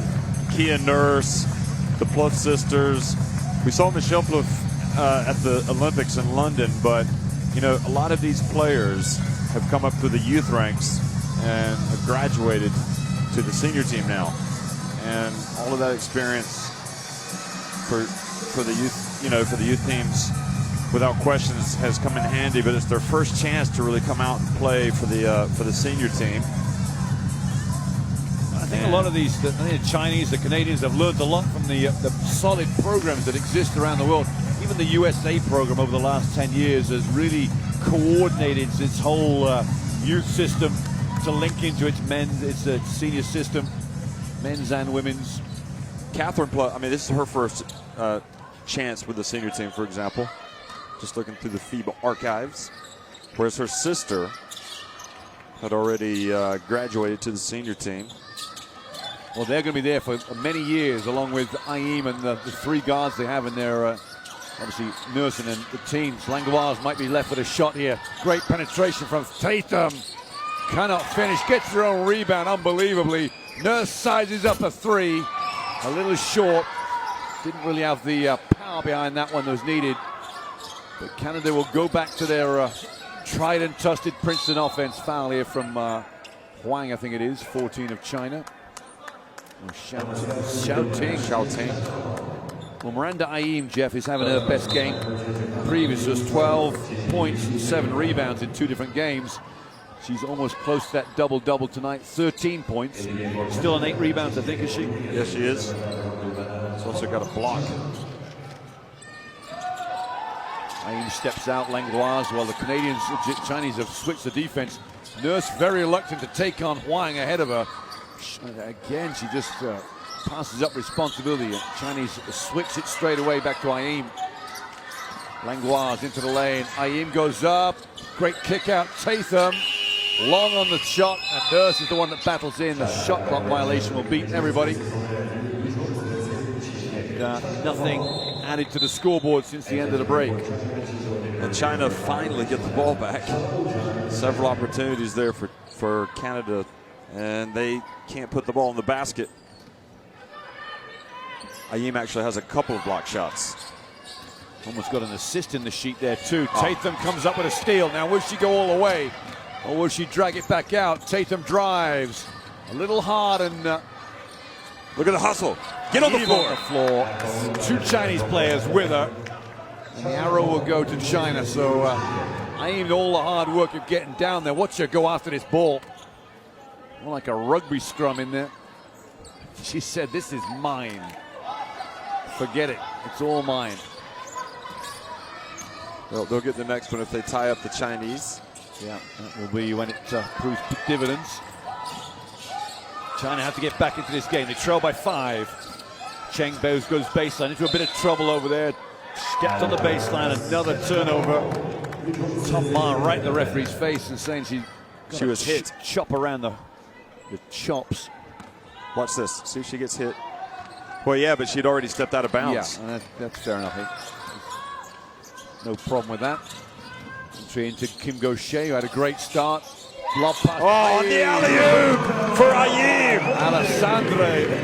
Kia Nurse, the Plouffe sisters. We saw Michelle Plouffe at the Olympics in London, but a lot of these players have come up through the youth ranks and have graduated to the senior team now, and all of that experience for the youth, for the youth teams, without questions, has come in handy. But it's their first chance to really come out and play for the senior team. I think a lot of these, the Chinese, the Canadians, have learned a lot from the solid programs that exist around the world. Even the USA program over the last 10 years has really coordinated its whole youth system to link into its senior system, men's and women's. Catherine, I mean, this is her first chance with the senior team, for example. Just looking through the FIBA archives. Whereas her sister had already graduated to the senior team. Well, they're going to be there for many years, along with Aim and the three guards they have in their, obviously, Nursing and the teams. Langlois might be left with a shot here. Great penetration from Tatum. Cannot finish, gets her own rebound unbelievably. Nurse sizes up a three. A little short. Didn't really have the power behind that one that was needed. But Canada will go back to their tried and trusted Princeton offense. Foul here from Huang, I think it is, 14 of China. Shouting. Well, Miranda Aim, Jeff, is having her best game. Previous was 12 points and 7 rebounds in 2 different games. She's almost close to that double-double tonight. 13 points. Still on 8 rebounds, I think, is she? Yes, she is. She's also got a block. Aim steps out, Langlois, while the Canadians, Chinese have switched the defense. Nurse very reluctant to take on Huang ahead of her. Again, she just passes up responsibility. Chinese switch it straight away back to Aim. Langlois into the lane. Aim goes up. Great kick out. Tatum long on the shot, and Nurse is the one that battles in. The shot clock violation will beat everybody. Nothing added to the scoreboard since the end of the break. And China finally get the ball back. Several opportunities there for Canada, and they can't put the ball in the basket. Aim actually has a couple of block shots. Almost got an assist in the sheet there too. Tatum comes up with a steal. Now will she go all the way, or will she drag it back out? Tatum drives a little hard, and look at the hustle. Get on the floor. 2 Chinese players with her, and the arrow will go to China. So I aimed all the hard work of getting down there. Watch her go after this ball. More like a rugby scrum in there. She said, "This is mine. Forget it. It's all mine." They'll get the next one if they tie up the Chinese. Yeah, that will be when it proves dividends. China have to get back into this game. They trail by 5. Cheng Bows goes baseline into a bit of trouble over there. Stepped on the baseline, another turnover. Tom Ma right in the referee's face and saying she was hit. Chop around the chops. Watch this. See if she gets hit. Well, yeah, but she'd already stepped out of bounds. Yeah, that's fair enough. No problem with that. Entry into Kim Gaucher, who had a great start. Lob pass. Oh, the alley-oop for Aim.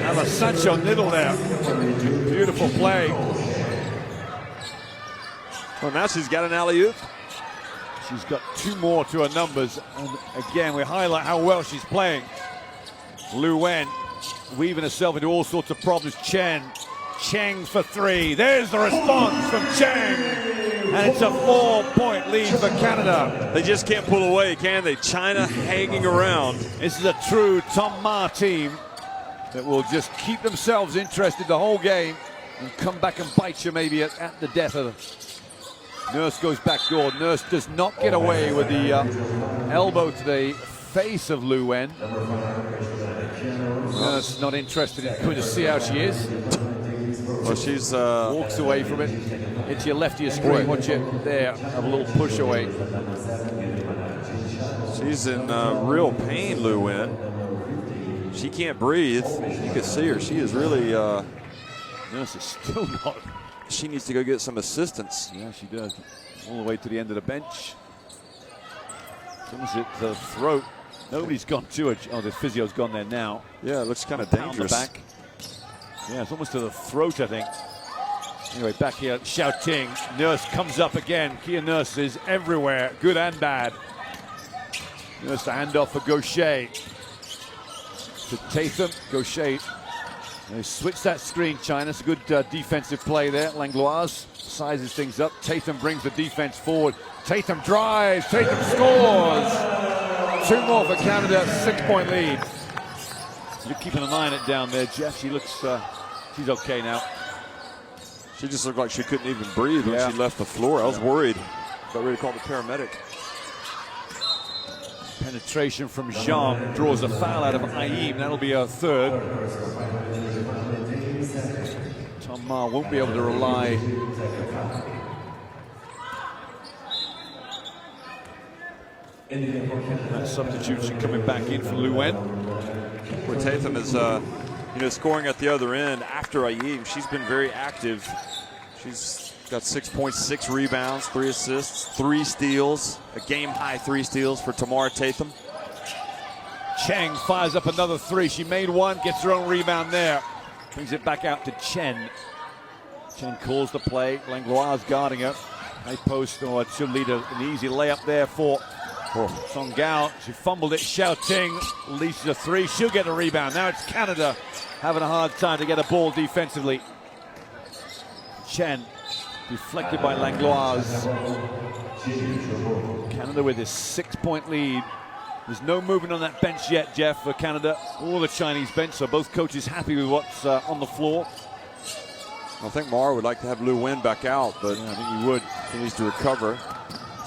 Alessandro Niddle there. Beautiful play. Well, now she's got an alley-oop. She's got 2 more to her numbers. And again, we highlight how well she's playing. Lu Wen weaving herself into all sorts of problems. Cheng for 3. There's the response from Cheng. And it's a 4-point lead for Canada. They just can't pull away, can they? China hanging around. This is a true Tom Ma team that will just keep themselves interested the whole game and come back and bite you maybe at the death of them. Nurse goes backdoor. Nurse does not get away with the elbow to the face of Lu Wen. Nurse not interested in going to see how she is. Well, she's walks away from it. It's your left of your screen. Watch it there. Have a little push away. She's in real pain, Lu Wen. She can't breathe. You can see her. She is really. Nurse is still not. She needs to go get some assistance. Yeah, she does. All the way to the end of the bench. Comes it to the throat. Nobody's gone to it. Oh, the physio's gone there now. Yeah, it looks kind of dangerous. Back. Yeah, it's almost to the throat, I think. Anyway, back here, Xiaoting. Nurse comes up again. Kia Nurse is everywhere, good and bad. Nurse the handoff for Gaucher. To Tatum, Gaucher. They switch that screen, China. It's a good defensive play there. Langlois sizes things up. Tatum brings the defense forward. Tatum drives. Tatum scores. 2 more for Canada. 6-point lead. You're keeping an eye on it down there, Jeff. She looks, she's okay now. She just looked like she couldn't even breathe when she left the floor. I was worried. Got ready to call the paramedic. Penetration from Zhang draws a foul out of Aim. That'll be her 3rd. Ma won't be able to rely. That substitution coming back in for Lu Wen. Where Tatum is, scoring at the other end after Ayim. She's been very active. She's got 6.6 rebounds, 3 assists, 3 steals, a game-high 3 steals for Tamara Tatum. Cheng fires up another 3. She made 1, gets her own rebound there. Brings it back out to Chen. Chen calls the play. Langlois guarding her. High post, or it should lead an easy layup there for Song Gao. She fumbled it. Xiao Ting leads a 3. She'll get a rebound. Now it's Canada having a hard time to get a ball defensively. Chen deflected by Langlois. Canada with his 6-point lead. There's no movement on that bench yet, Jeff, for Canada or the Chinese bench, so both coaches happy with what's on the floor. I think Mara would like to have Lu Wen back out, but I think he would. He needs to recover.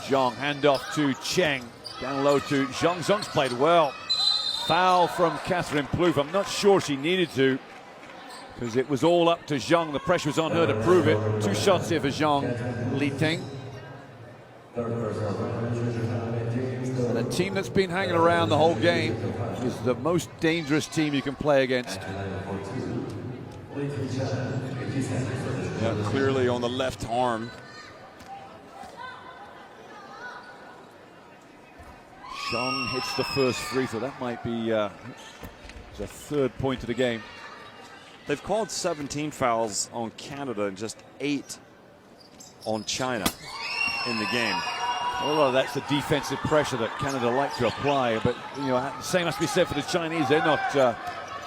Zhang, handoff to Cheng. Down low to Zhang. Zhang's played well. Foul from Catherine Plouffe. I'm not sure she needed to, because it was all up to Zhang. The pressure was on her to prove it. 2 shots here for Zhang. Li Ting. And a team that's been hanging around the whole game is the most dangerous team you can play against. Yeah, clearly on the left arm. Zhang hits the first free throw. That might be the 3rd point of the game. They've called 17 fouls on Canada and just 8 on China in the game. A lot of that's the defensive pressure that Canada like to apply, but the same has to be said for the Chinese. They're not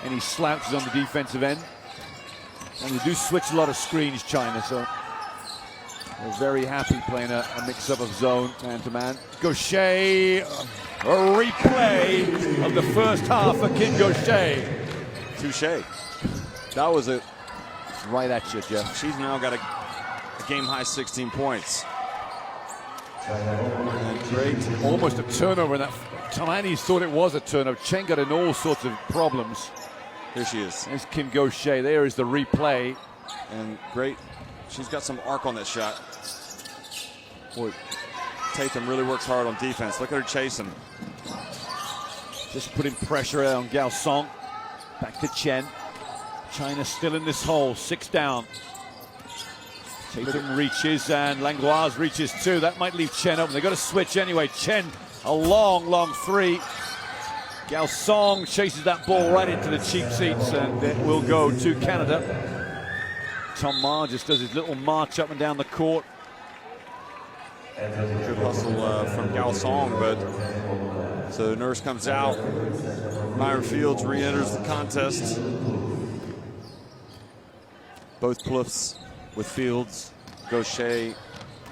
any slouches on the defensive end, and they do switch a lot of screens, China, so they're very happy playing a mix-up of zone, man-to-man. Gaucher, a replay of the first half for Kim Gaucher. Touche. That was it. Right at you, Jeff. She's now got a game-high 16 points. And great, almost a turnover in that. Chinese thought it was a turnover. Chen got in all sorts of problems. Here she is. There's Kim Gaucher. There is the replay. And great. She's got some arc on that shot. Boy, Tatum really works hard on defense. Look at her chasing. Just putting pressure on Gao Song. Back to Chen. China still in this hole. 6 down. Tatum reaches and Langlois reaches too. That might leave Chen open. They've got to switch anyway. Chen, a long 3. Gao Song chases that ball right into the cheap seats, and it will go to Canada. Tom Ma just does his little march up and down the court. Good hustle from Gao Song, but so Nurse comes out. Myron Fields re-enters the contest. Both Plouffes with Fields, Gaucher,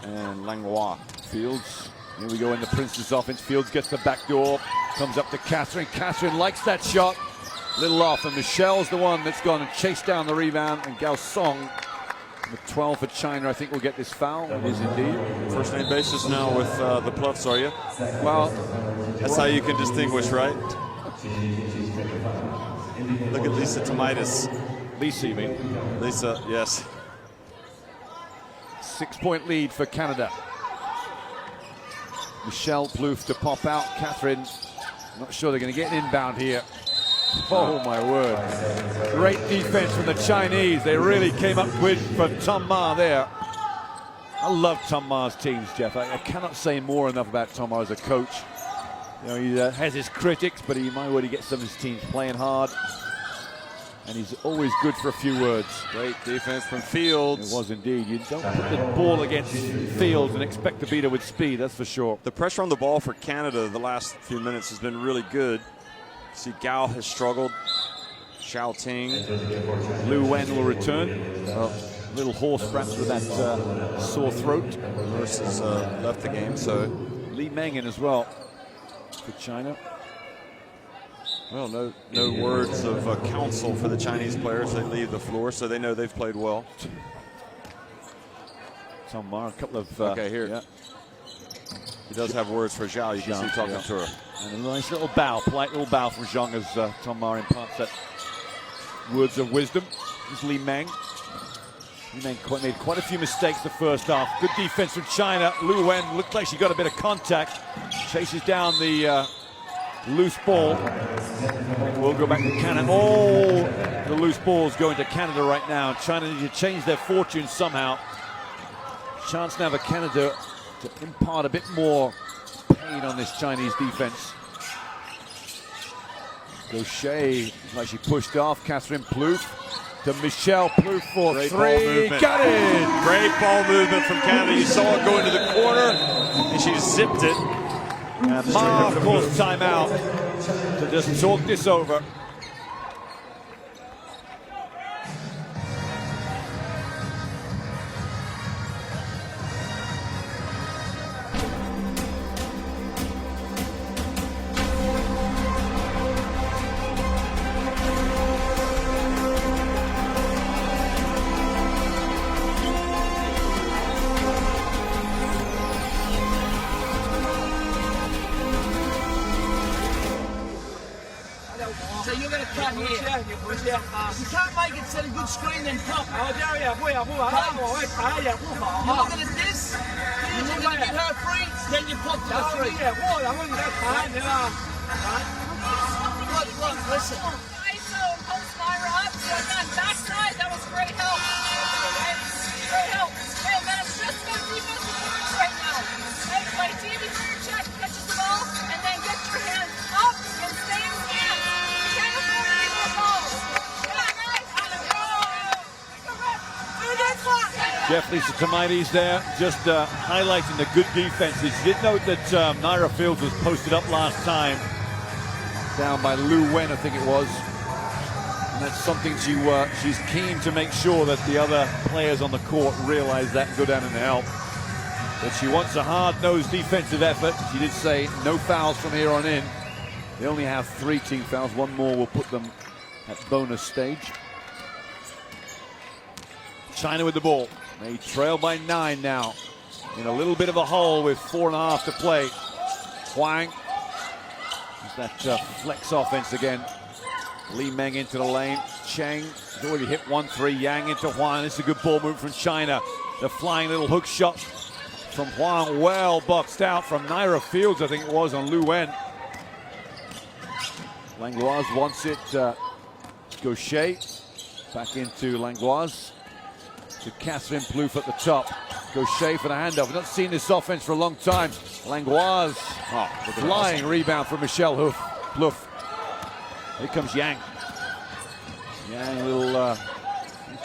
and Langlois. Fields, here we go in the Prince's offense. Fields gets the back door, comes up to Catherine. Catherine likes that shot. Little off, and Michelle's the one that's gone and chased down the rebound, and Gao Song, with 12 for China, I think will get this foul. It is indeed. First name basis now with the Plouffes, are you? Well, that's how you can distinguish, right? Look at Lisa Tomaitis. Lisa, you mean? Lisa, yes. 6-point lead for Canada. Michelle Plouffe to pop out. Catherine, not sure they're going to get an inbound here. Oh my word. Great defense from the Chinese. They really came up with from Tom Ma there. I love Tom Ma's teams, Jeff. I cannot say more enough about Tom Ma as a coach. He has his critics, but my word, he gets some of his teams playing hard. And he's always good for a few words. Great defense from Fields. It was indeed. You don't put the ball against Fields and expect to beat her with speed, that's for sure. The pressure on the ball for Canada the last few minutes has been really good. See, Gao has struggled. Xiao Ting. Lu Wen will return. Little horse perhaps with that sore throat. Nurse has left the game, so. Li Mengin as well for China. Well, no words of counsel for the Chinese players. They leave the floor, so they know they've played well. Tom Ma, a couple of... okay, here. Yeah. He does have words for Zhao. You can see talking to her. And a nice little bow, polite little bow from Zhang as Tom Ma imparts that words of wisdom. Here's Li Meng. He made quite a few mistakes the first half. Good defense from China. Lu Wen looked like she got a bit of contact. Chases down the loose ball. We'll go back to Canada. Oh, the loose ball is going to Canada right now. China need to change their fortune somehow. Chance now for Canada to impart a bit more pain on this Chinese defense. Gaucher, like she pushed off. Catherine Plouffe to Michelle Plouffe for Great three. ball movement. Got it! Great ball movement from Canada. You saw it go into the corner, and she zipped it. And Ma calls timeout to just talk this over. So you're going to cut here. If you can't make it, set a good screen, then pop. You're looking at this, you're going to get her free, then you pop to the three. Look, listen. ISO post Myra up, so again, backside, that was great help. Okay? Great help. Hey, man, it's just good defensive works right now. Hey, play TV for your check, catches the ball, and then get your hands up and stay in stance. You can't afford any more balls. Yeah, guys, on the go. Jeff Lisa Tomaides there, just highlighting the good defenses. You did note that Naira Fields was posted up last time, down by Lu Wen, I think it was. And that's something she's keen to make sure that the other players on the court realize that and go down and help. But she wants a hard-nosed defensive effort. She did say no fouls from here on in. They only have 3 team fouls. One more will put them at bonus stage. China with the ball. They trail by 9 now. In a little bit of a hole with 4.5 to play. Huang. That flex offense again. Li Meng into the lane. Cheng has already hit 1-3. Yang into Huang. This is a good ball move from China. The flying little hook shot from Huang, well boxed out from Naira Fields, I think it was, on Lu Wen. Langlois wants it. Gaucher back into Langlois. To Catherine Plouffe at the top. Gaucher for the handoff. We've not seen this offense for a long time. Langlois, flying rebound from Michelle Plouffe. Here comes Yang. Yang a little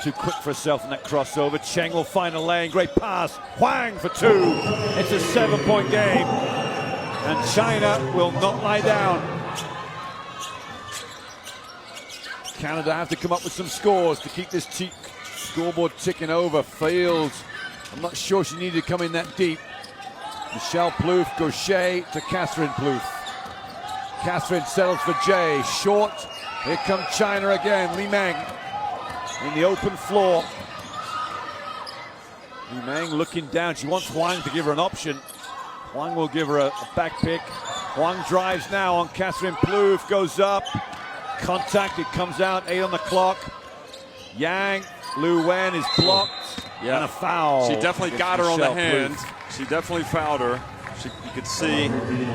too quick for herself in that crossover. Cheng will find a lane. Great pass. Huang for 2. It's a 7-point game. And China will not lie down. Canada have to come up with some scores to keep this scoreboard ticking over. Fields, I'm not sure she needed to come in that deep. Michelle Plouffe, Gaucher to Catherine Plouffe. Catherine settles for Jay. Short. Here comes China again. Li Meng in the open floor. Li Meng looking down. She wants Huang to give her an option. Huang will give her a back pick. Huang drives now on Catherine Plouffe. Goes up. Contact. It comes out. 8 on the clock. Yang. Lu Wen is blocked. Yeah. And a foul. She definitely got her on the hand. Plouffe. She definitely fouled her. You could see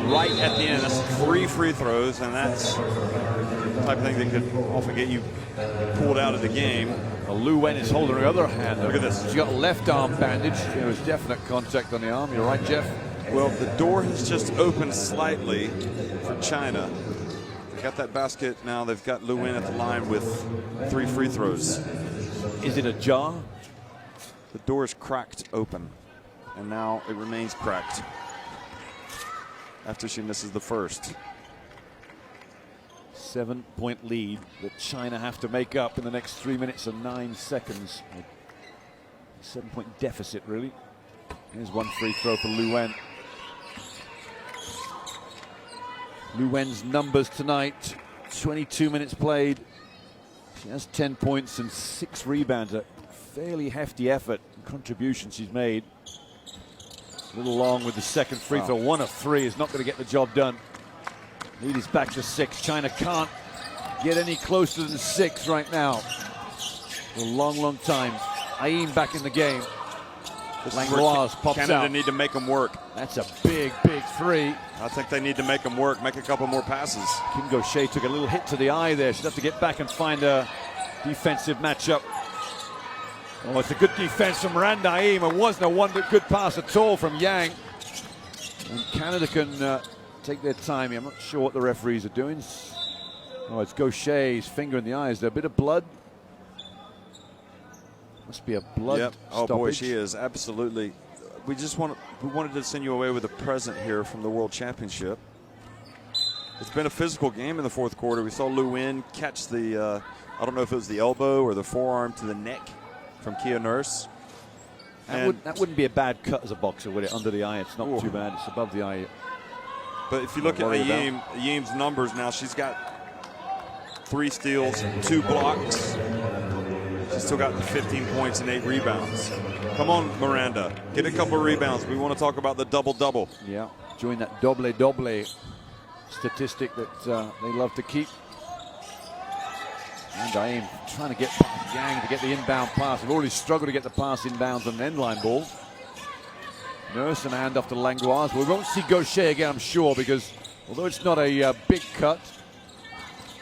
right at the end, that's 3 free throws, and that's the type of thing that could often get you pulled out of the game. Well, Lu Wen is holding her other hand. Look at this. She got left arm bandaged. There was definite contact on the arm. You're right, Jeff. Well, the door has just opened slightly for China. They got that basket now. They've got Lu Wen at the line with 3 free throws. Is it ajar? The door is cracked open, and now it remains cracked after she misses the first. 7-point lead that China have to make up in the next 3 minutes and 9 seconds. A 7-point deficit, really. Here's one free throw for Lu Wen. Lu Wen's numbers tonight, 22 minutes played. She has 10 points and 6 rebounds. A fairly hefty effort and contribution she's made. A little long with the second free throw. 1 of 3 is not going to get the job done. Lead is back to 6. China can't get any closer than 6 right now. For a long, long time. Aim back in the game. Langlois pops Canada out. need to make them work. That's a big, big three. I think they need to make them work, make a couple more passes. Kim Gaucher took a little hit to the eye there. She'd have to get back and find a defensive matchup. Oh, it's a good defense from Miranda Aim. It wasn't a good pass at all from Yang. And Canada can take their time here. I'm not sure what the referees are doing. Oh, it's Gaucher's finger in the eye. Is there a bit of blood? Must be a blood Oh boy, stoppage. she is absolutely. We wanted to send you away with a present here from the World Championship. It's been a physical game in the fourth quarter. We saw Lu Wen catch the, I don't know if it was the elbow or the forearm to the neck from Kia Nurse. That wouldn't be a bad cut as a boxer, would it? Under the eye, it's not too bad. It's above the eye. But if you look at Ayim's numbers now, she's got 3 steals, 2 blocks. She's still got 15 points and 8 rebounds. Come on, Miranda, get a couple of rebounds. We want to talk about the double-double. Yeah, join that doble statistic that they love to keep. And Aim trying to get past Yang to get the inbound pass. They've already struggled to get the pass inbounds on an end-line ball. Nurse and a handoff to Langlois. We won't see Gaucher again, I'm sure, because although it's not a big cut,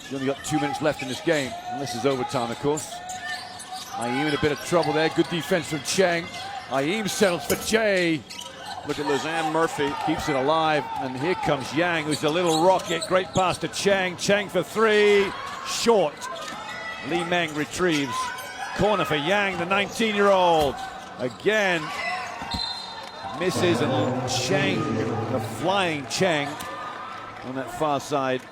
she's only got 2 minutes left in this game, unless it's overtime, of course. Aim in a bit of trouble there. Good defense from Cheng. Aim settles for Jay. Look at Lizanne Murphy. Keeps it alive. And here comes Yang, who's a little rocket. Great pass to Cheng. Cheng for 3. Short. Li Meng retrieves. Corner for Yang, the 19-year-old. Again. Misses, and Cheng, the flying Cheng, on that far side.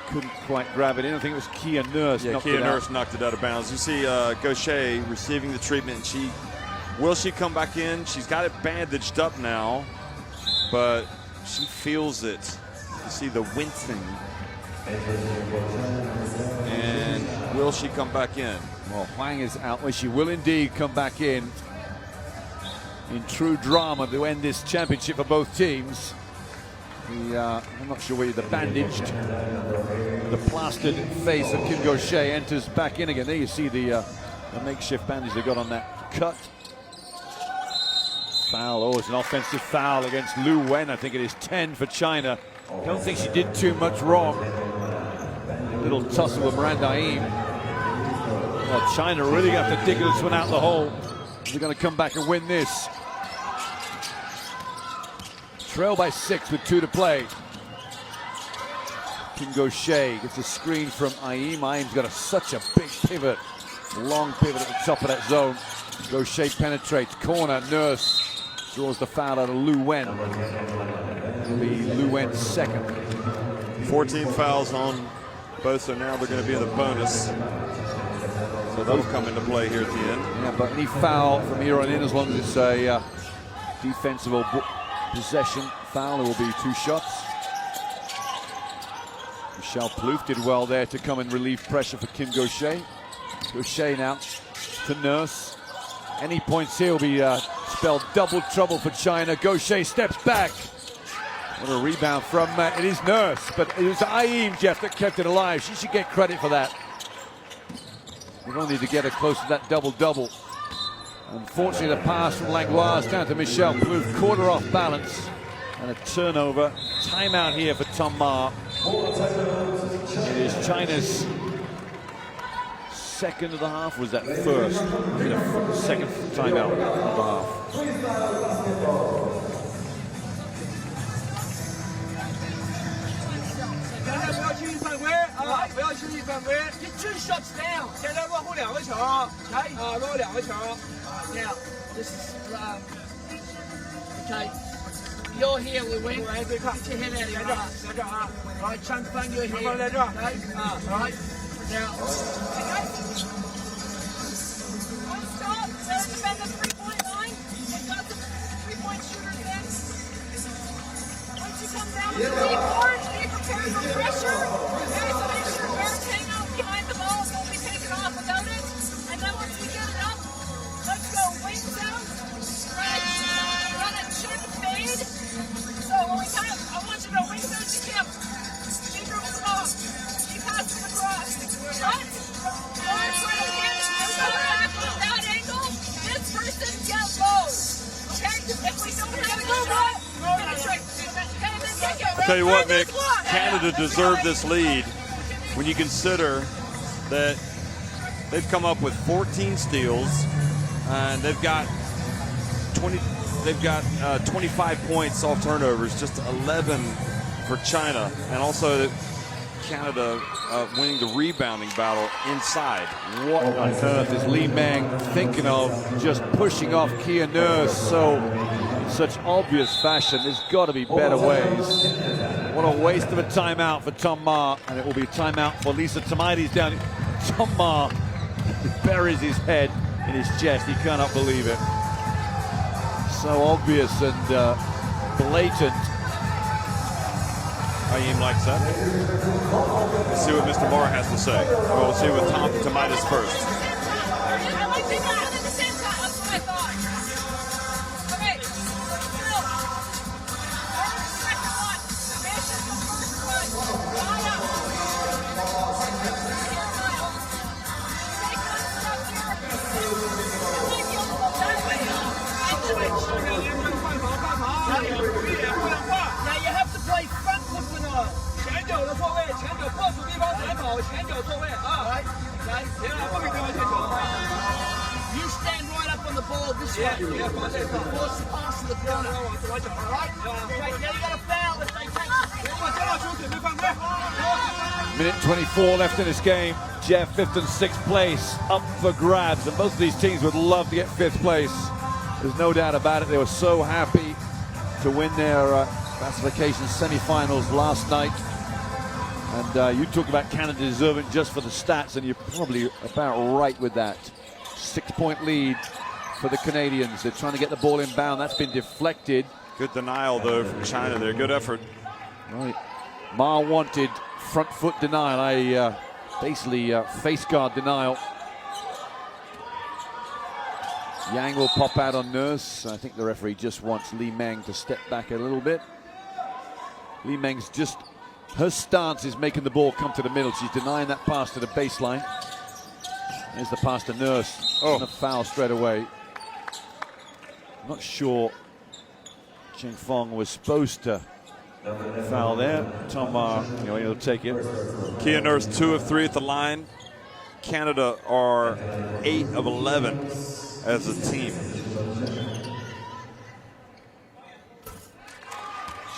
Couldn't quite grab it in. I think it was Kia Nurse. Yeah, Kia Nurse knocked it out of bounds. You see Gaucher receiving the treatment. Will she come back in? She's got it bandaged up now, but she feels it. You see the wincing. And will she come back in? Well, Huang is out. Well, she will indeed come back in true drama to end this championship for both teams. I'm not sure whether the bandaged, the plastered face of Kim Gaucher enters back in again. There you see the makeshift bandage they got on that cut. Foul. Oh, it's an offensive foul against Lu Wen. I think it is 10 for China. I don't think she did too much wrong. A little tussle with Miranda Aim. Well, China really going to have to dig this one out the hole. They're going to come back and win this. Trail by 6 with 2 to play. Kim Gaucher gets a screen from Aim. Aim's got such a big pivot. Long pivot at the top of that zone. Gaucher penetrates. Corner. Nurse draws the foul out of Lu Wen. It'll be Lu Wen's second. 14 fouls on both, so now they're going to be in the bonus. So that'll come into play here at the end. Yeah, but any foul from here on in, as long as it's a defensive or possession foul, it will be 2 shots. Michelle Plouffe did well there to come and relieve pressure for Kim Gaucher. Gaucher now to Nurse. Any points here will be spelled double trouble for China. Gaucher steps back. What a rebound from, it is Nurse, but it was Aim, Jeff, that kept it alive. She should get credit for that. We don't need to get her close to that double-double. Unfortunately, the pass from Langlois down to Michelle Plouffe, caught her off balance, and a turnover. Timeout here for Tom Ma. It is China's second of the half. Was that first? Second timeout of the half. 不要轻易犯规。Get 2 shots down. 现在落后2个球。来，落后2个球。Now, this is okay. You're here, Lu Wen. Get your head out of your ass. Right, Chung Fung, you're here. Okay. Right. Now. One stop. They're defend the 3-point line. They've got the 3-point shooters in. Once you come down with the board, be prepared for pressure. Hang out behind the ball, won't be taken off without it. And then once we get it up, let's go wings out, stretch, run a chin fade. So when we kind of, I want you to wings out to Kim. She dribbles it off. She passes it across. Shot. Forward for it again. Go back with that angle. If we don't have a shot, we're going to try. I'll tell you what, Nick, Canada deserved this lead when you consider that they've come up with 14 steals and they've got 25 points off turnovers, just 11 for China, and also Canada winning the rebounding battle inside. What on earth is Li Meng thinking of, just pushing off Kia Nurse in such obvious fashion? There's got to be better ways. What a waste of a timeout for Tom Ma, and it will be a timeout for Lisa Tamaides down. Tom Ma buries his head in his chest. He cannot believe it. So obvious and blatant. Ayeem likes that. Let's see what Mr. Marr has to say. We'll see what Tom Tamaides first. I like being at the same time. That's what I thought. Okay. Second one. This is the first one. Line up. Now you have to play front foot with her. 前脚的错位，前脚破除对方前跑，前脚错位啊！来，前脚不给对方前脚。You stand right up on the ball this way. Force the pass to the corner. Alright? Okay, now you got to foul if they take it. Minute 24 left in this game. Jeff, 5th and 6th place up for grabs, and both of these teams would love to get 5th place. There's no doubt about it. They were so happy to win their classification semi-finals last night. And you talk about Canada deserving just for the stats, and you're probably about right with that. 6-point lead for the Canadians. They're trying to get the ball inbound. That's been deflected. Good denial, though, from China there. Good effort. Right. Ma wanted front foot denial, basically face guard denial. Yang will pop out on Nurse. I think the referee just wants Li Meng to step back a little bit. Li Meng's just, her stance is making the ball come to the middle. She's denying that pass to the baseline. There's the pass to Nurse. Oh. And a foul straight away. Not sure Cheng Fong was supposed to foul there. Tom Ma, he'll take it. Kia Nurse 2 of 3 at the line. Canada are 8 of 11 as a team.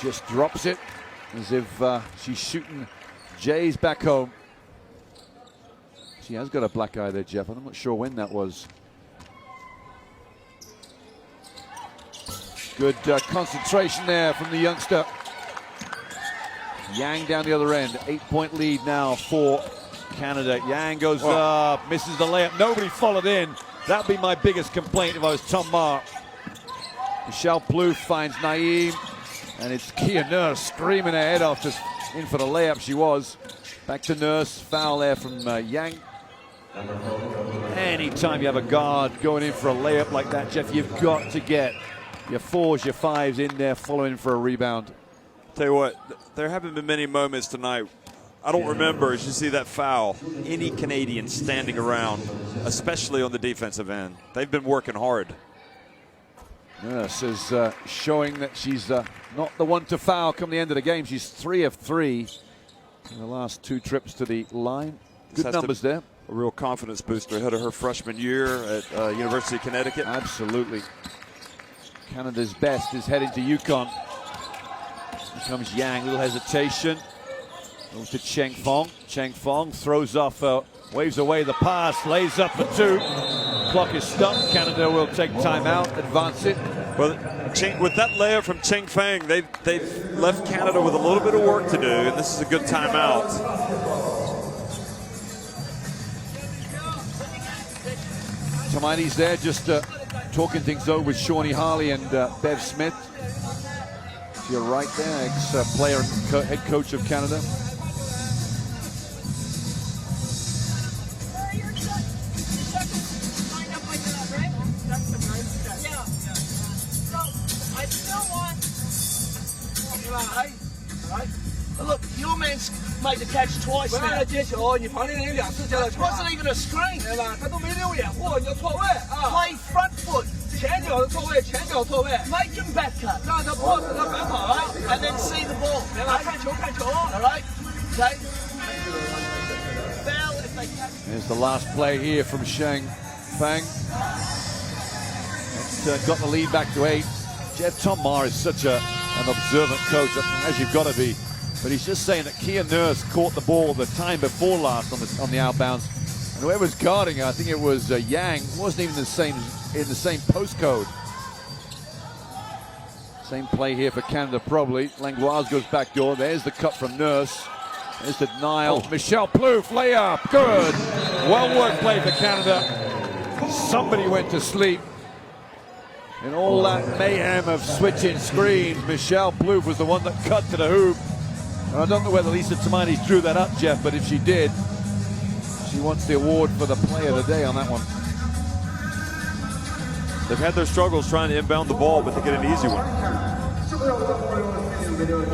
Just drops it as if she's shooting Jays back home. She has got a black eye there, Jeff. I'm not sure when that was. Good concentration there from the youngster. Yang down the other end. 8-point lead now for Canada. Yang goes up, misses the layup. Nobody followed in. That'd be my biggest complaint if I was Tom Ma. Michelle Plouffe finds Naeem, and it's Kia Nurse screaming her head off, just in for the layup. She was. Back to Nurse. Foul there from Yang. Anytime you have a guard going in for a layup like that, Jeff, you've got to get your 4s, your 5s in there following for a rebound. Tell you what, there haven't been many moments tonight. I don't remember, as you see that foul, any Canadian standing around, especially on the defensive end. They've been working hard. Nurse is showing that she's not the one to foul come the end of the game. She's 3 of 3 in the last 2 trips to the line. Good numbers there. A real confidence booster ahead of her freshman year at University of Connecticut. Absolutely. Canada's best is heading to UConn. Here comes Yang, little hesitation. Goes to Cheng Fong. Cheng Fong throws off, waves away the pass, lays up for 2. Clock is stopped. Canada will take timeout, advance it. Well, with that layup from Cheng Fang, they've left Canada with a little bit of work to do, and this is a good timeout. Tamaides there, just talking things over with Shawnee Harley and Bev Smith. To your right there, ex-player and head coach of Canada. Look, your man's made the catch twice now. It wasn't even a screen. Play front foot. 脚的错位，前脚错位 Make him better. 让他 pause 他反跑 ，and then see the ball， 明白？看球看球 ，all right，okay。Fail if they catch. Here's the last play here from Sheng Fang. It's got the lead back to 8. Jeff Tom Ma is such an observant coach, as you've got to be. But he's just saying that Kia Nurse caught the ball the time before last on the outbounds. And whoever's guarding her, I think it was Yang, wasn't even in the same postcode. Same play here for Canada probably. Langlois goes back door. There's the cut from Nurse. There's the denial. Michelle Plouffe, layup. Good. Well worked play for Canada. Somebody went to sleep. In all that mayhem of switching screens, Michelle Plouffe was the one that cut to the hoop. And I don't know whether Lisa Tomaitis drew that up, Jeff, but if she did, she wants the award for the play of the day on that one. They've had their struggles trying to inbound the ball, but they get an easy one.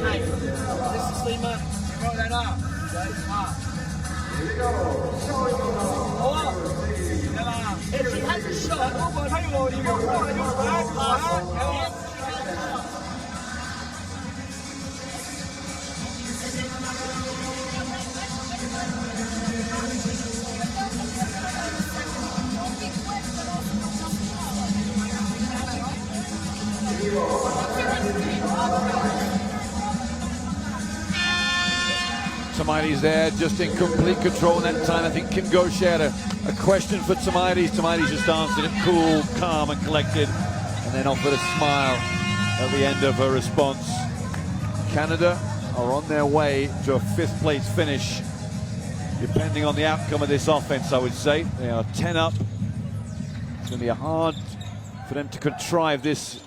Hey, this is Lima. Throw that up. If he has a shot, 如果他有一个过来就传，Tomaitis there, just in complete control that time. I think Kim Gaucher had a question for Tomaitis. Tomaitis just answered it cool, calm and collected, and then offered a smile at the end of her response. Canada are on their way to a 5th place finish, depending on the outcome of this offense, I would say. They are 10 up. It's going to be hard for them to contrive this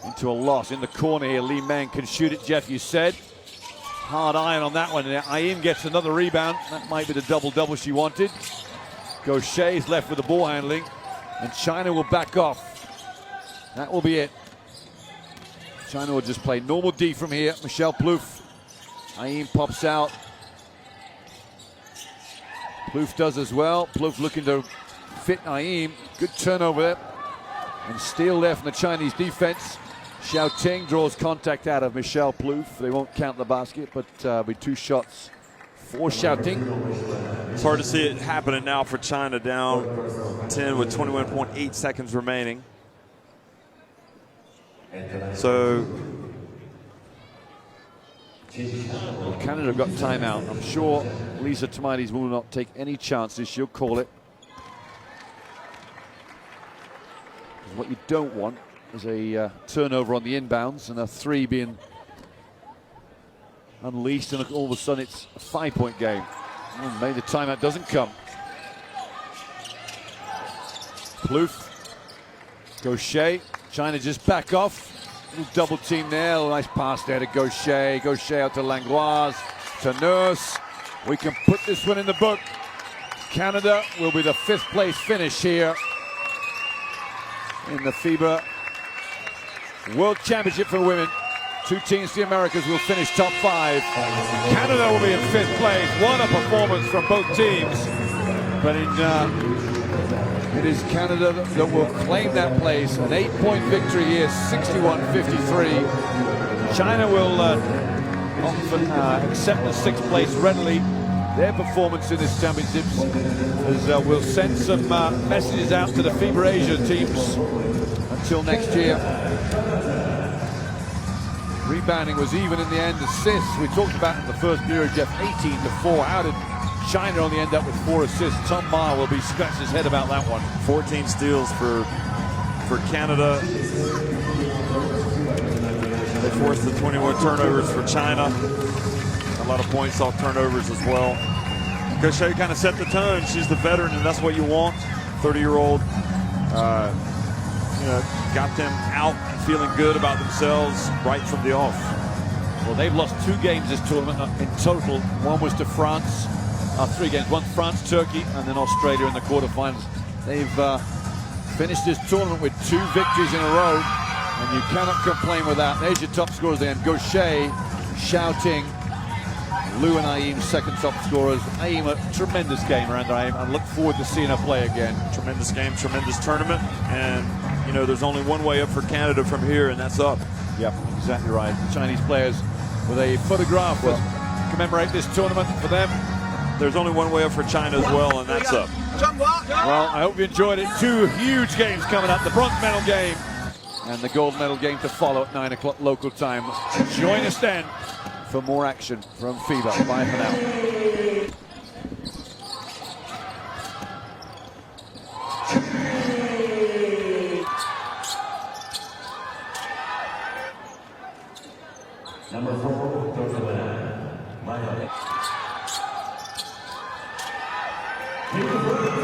into a loss. In the corner here, Li Meng can shoot it, Jeff, you said. Hard iron on that one. Ayin gets another rebound. That might be the double-double she wanted. Gaucher is left with the ball handling, and China will back off. That will be it. China will just play normal D from here. Michelle Plouffe. Ayin pops out. Plouffe does as well. Plouffe looking to fit Ayin. Good turnover there. And steal there from the Chinese defense. Xiao Ting draws contact out of Michelle Plouffe. They won't count the basket, but be 2 shots for Xiao Ting. It's hard to see it happening now for China, down 10 with 21.8 seconds remaining. So Canada got timeout. I'm sure Lisa Tomaitis will not take any chances. She'll call it. What you don't want is a turnover on the inbounds and a 3 being unleashed, and all of a sudden it's a 5-point game. Well, maybe the timeout doesn't come. Plouffe, Gaucher, China just back off. Little double team there. Nice pass there to Gaucher. Gaucher out to Langlois, to Nurse. We can put this one in the book. Canada will be the 5th place finish here in the FIBA World Championship for women. 2 teams, the Americas, will finish top 5. Canada will be in 5th place. What a performance from both teams. But it is Canada that will claim that place. An 8-point victory here, 61-53. China will often accept the 6th place readily. Their performance in this championships will send some messages out to the FIBA Asia teams until next year. Rebounding was even in the end. Assists, we talked about in the first period, Jeff, 18-4. How did China only end up with 4 assists? Tom Ma will be scratching his head about that one. 14 steals for Canada. They forced the 21 turnovers for China. A lot of points off turnovers as well. Gaucher kind of set the tone. She's the veteran, and that's what you want. 30-year-old, got them out feeling good about themselves right from the off. Well, they've lost 2 games this tournament in total. One was to France. 3 games. One France, Turkey, and then Australia in the quarterfinals. They've finished this tournament with 2 victories in a row, and you cannot complain with that. There's your top scorers then. Gaucher, Xiao Ting, Liu and Ayin, second top scorers. Ayin, a tremendous game around Ayin. I look forward to seeing her play again. Tremendous game, tremendous tournament, and you know, there's only one way up for Canada from here, and that's up. Yep, exactly right. The Chinese players with a photograph that commemorate this tournament for them. There's only one way up for China as well, and that's up. Well, I hope you enjoyed it. 2 huge games coming up. The bronze medal game and the gold medal game to follow at 9 o'clock local time. Join us then for more action from FIBA. Bye for now. Number 4, goes to the line. Beautiful.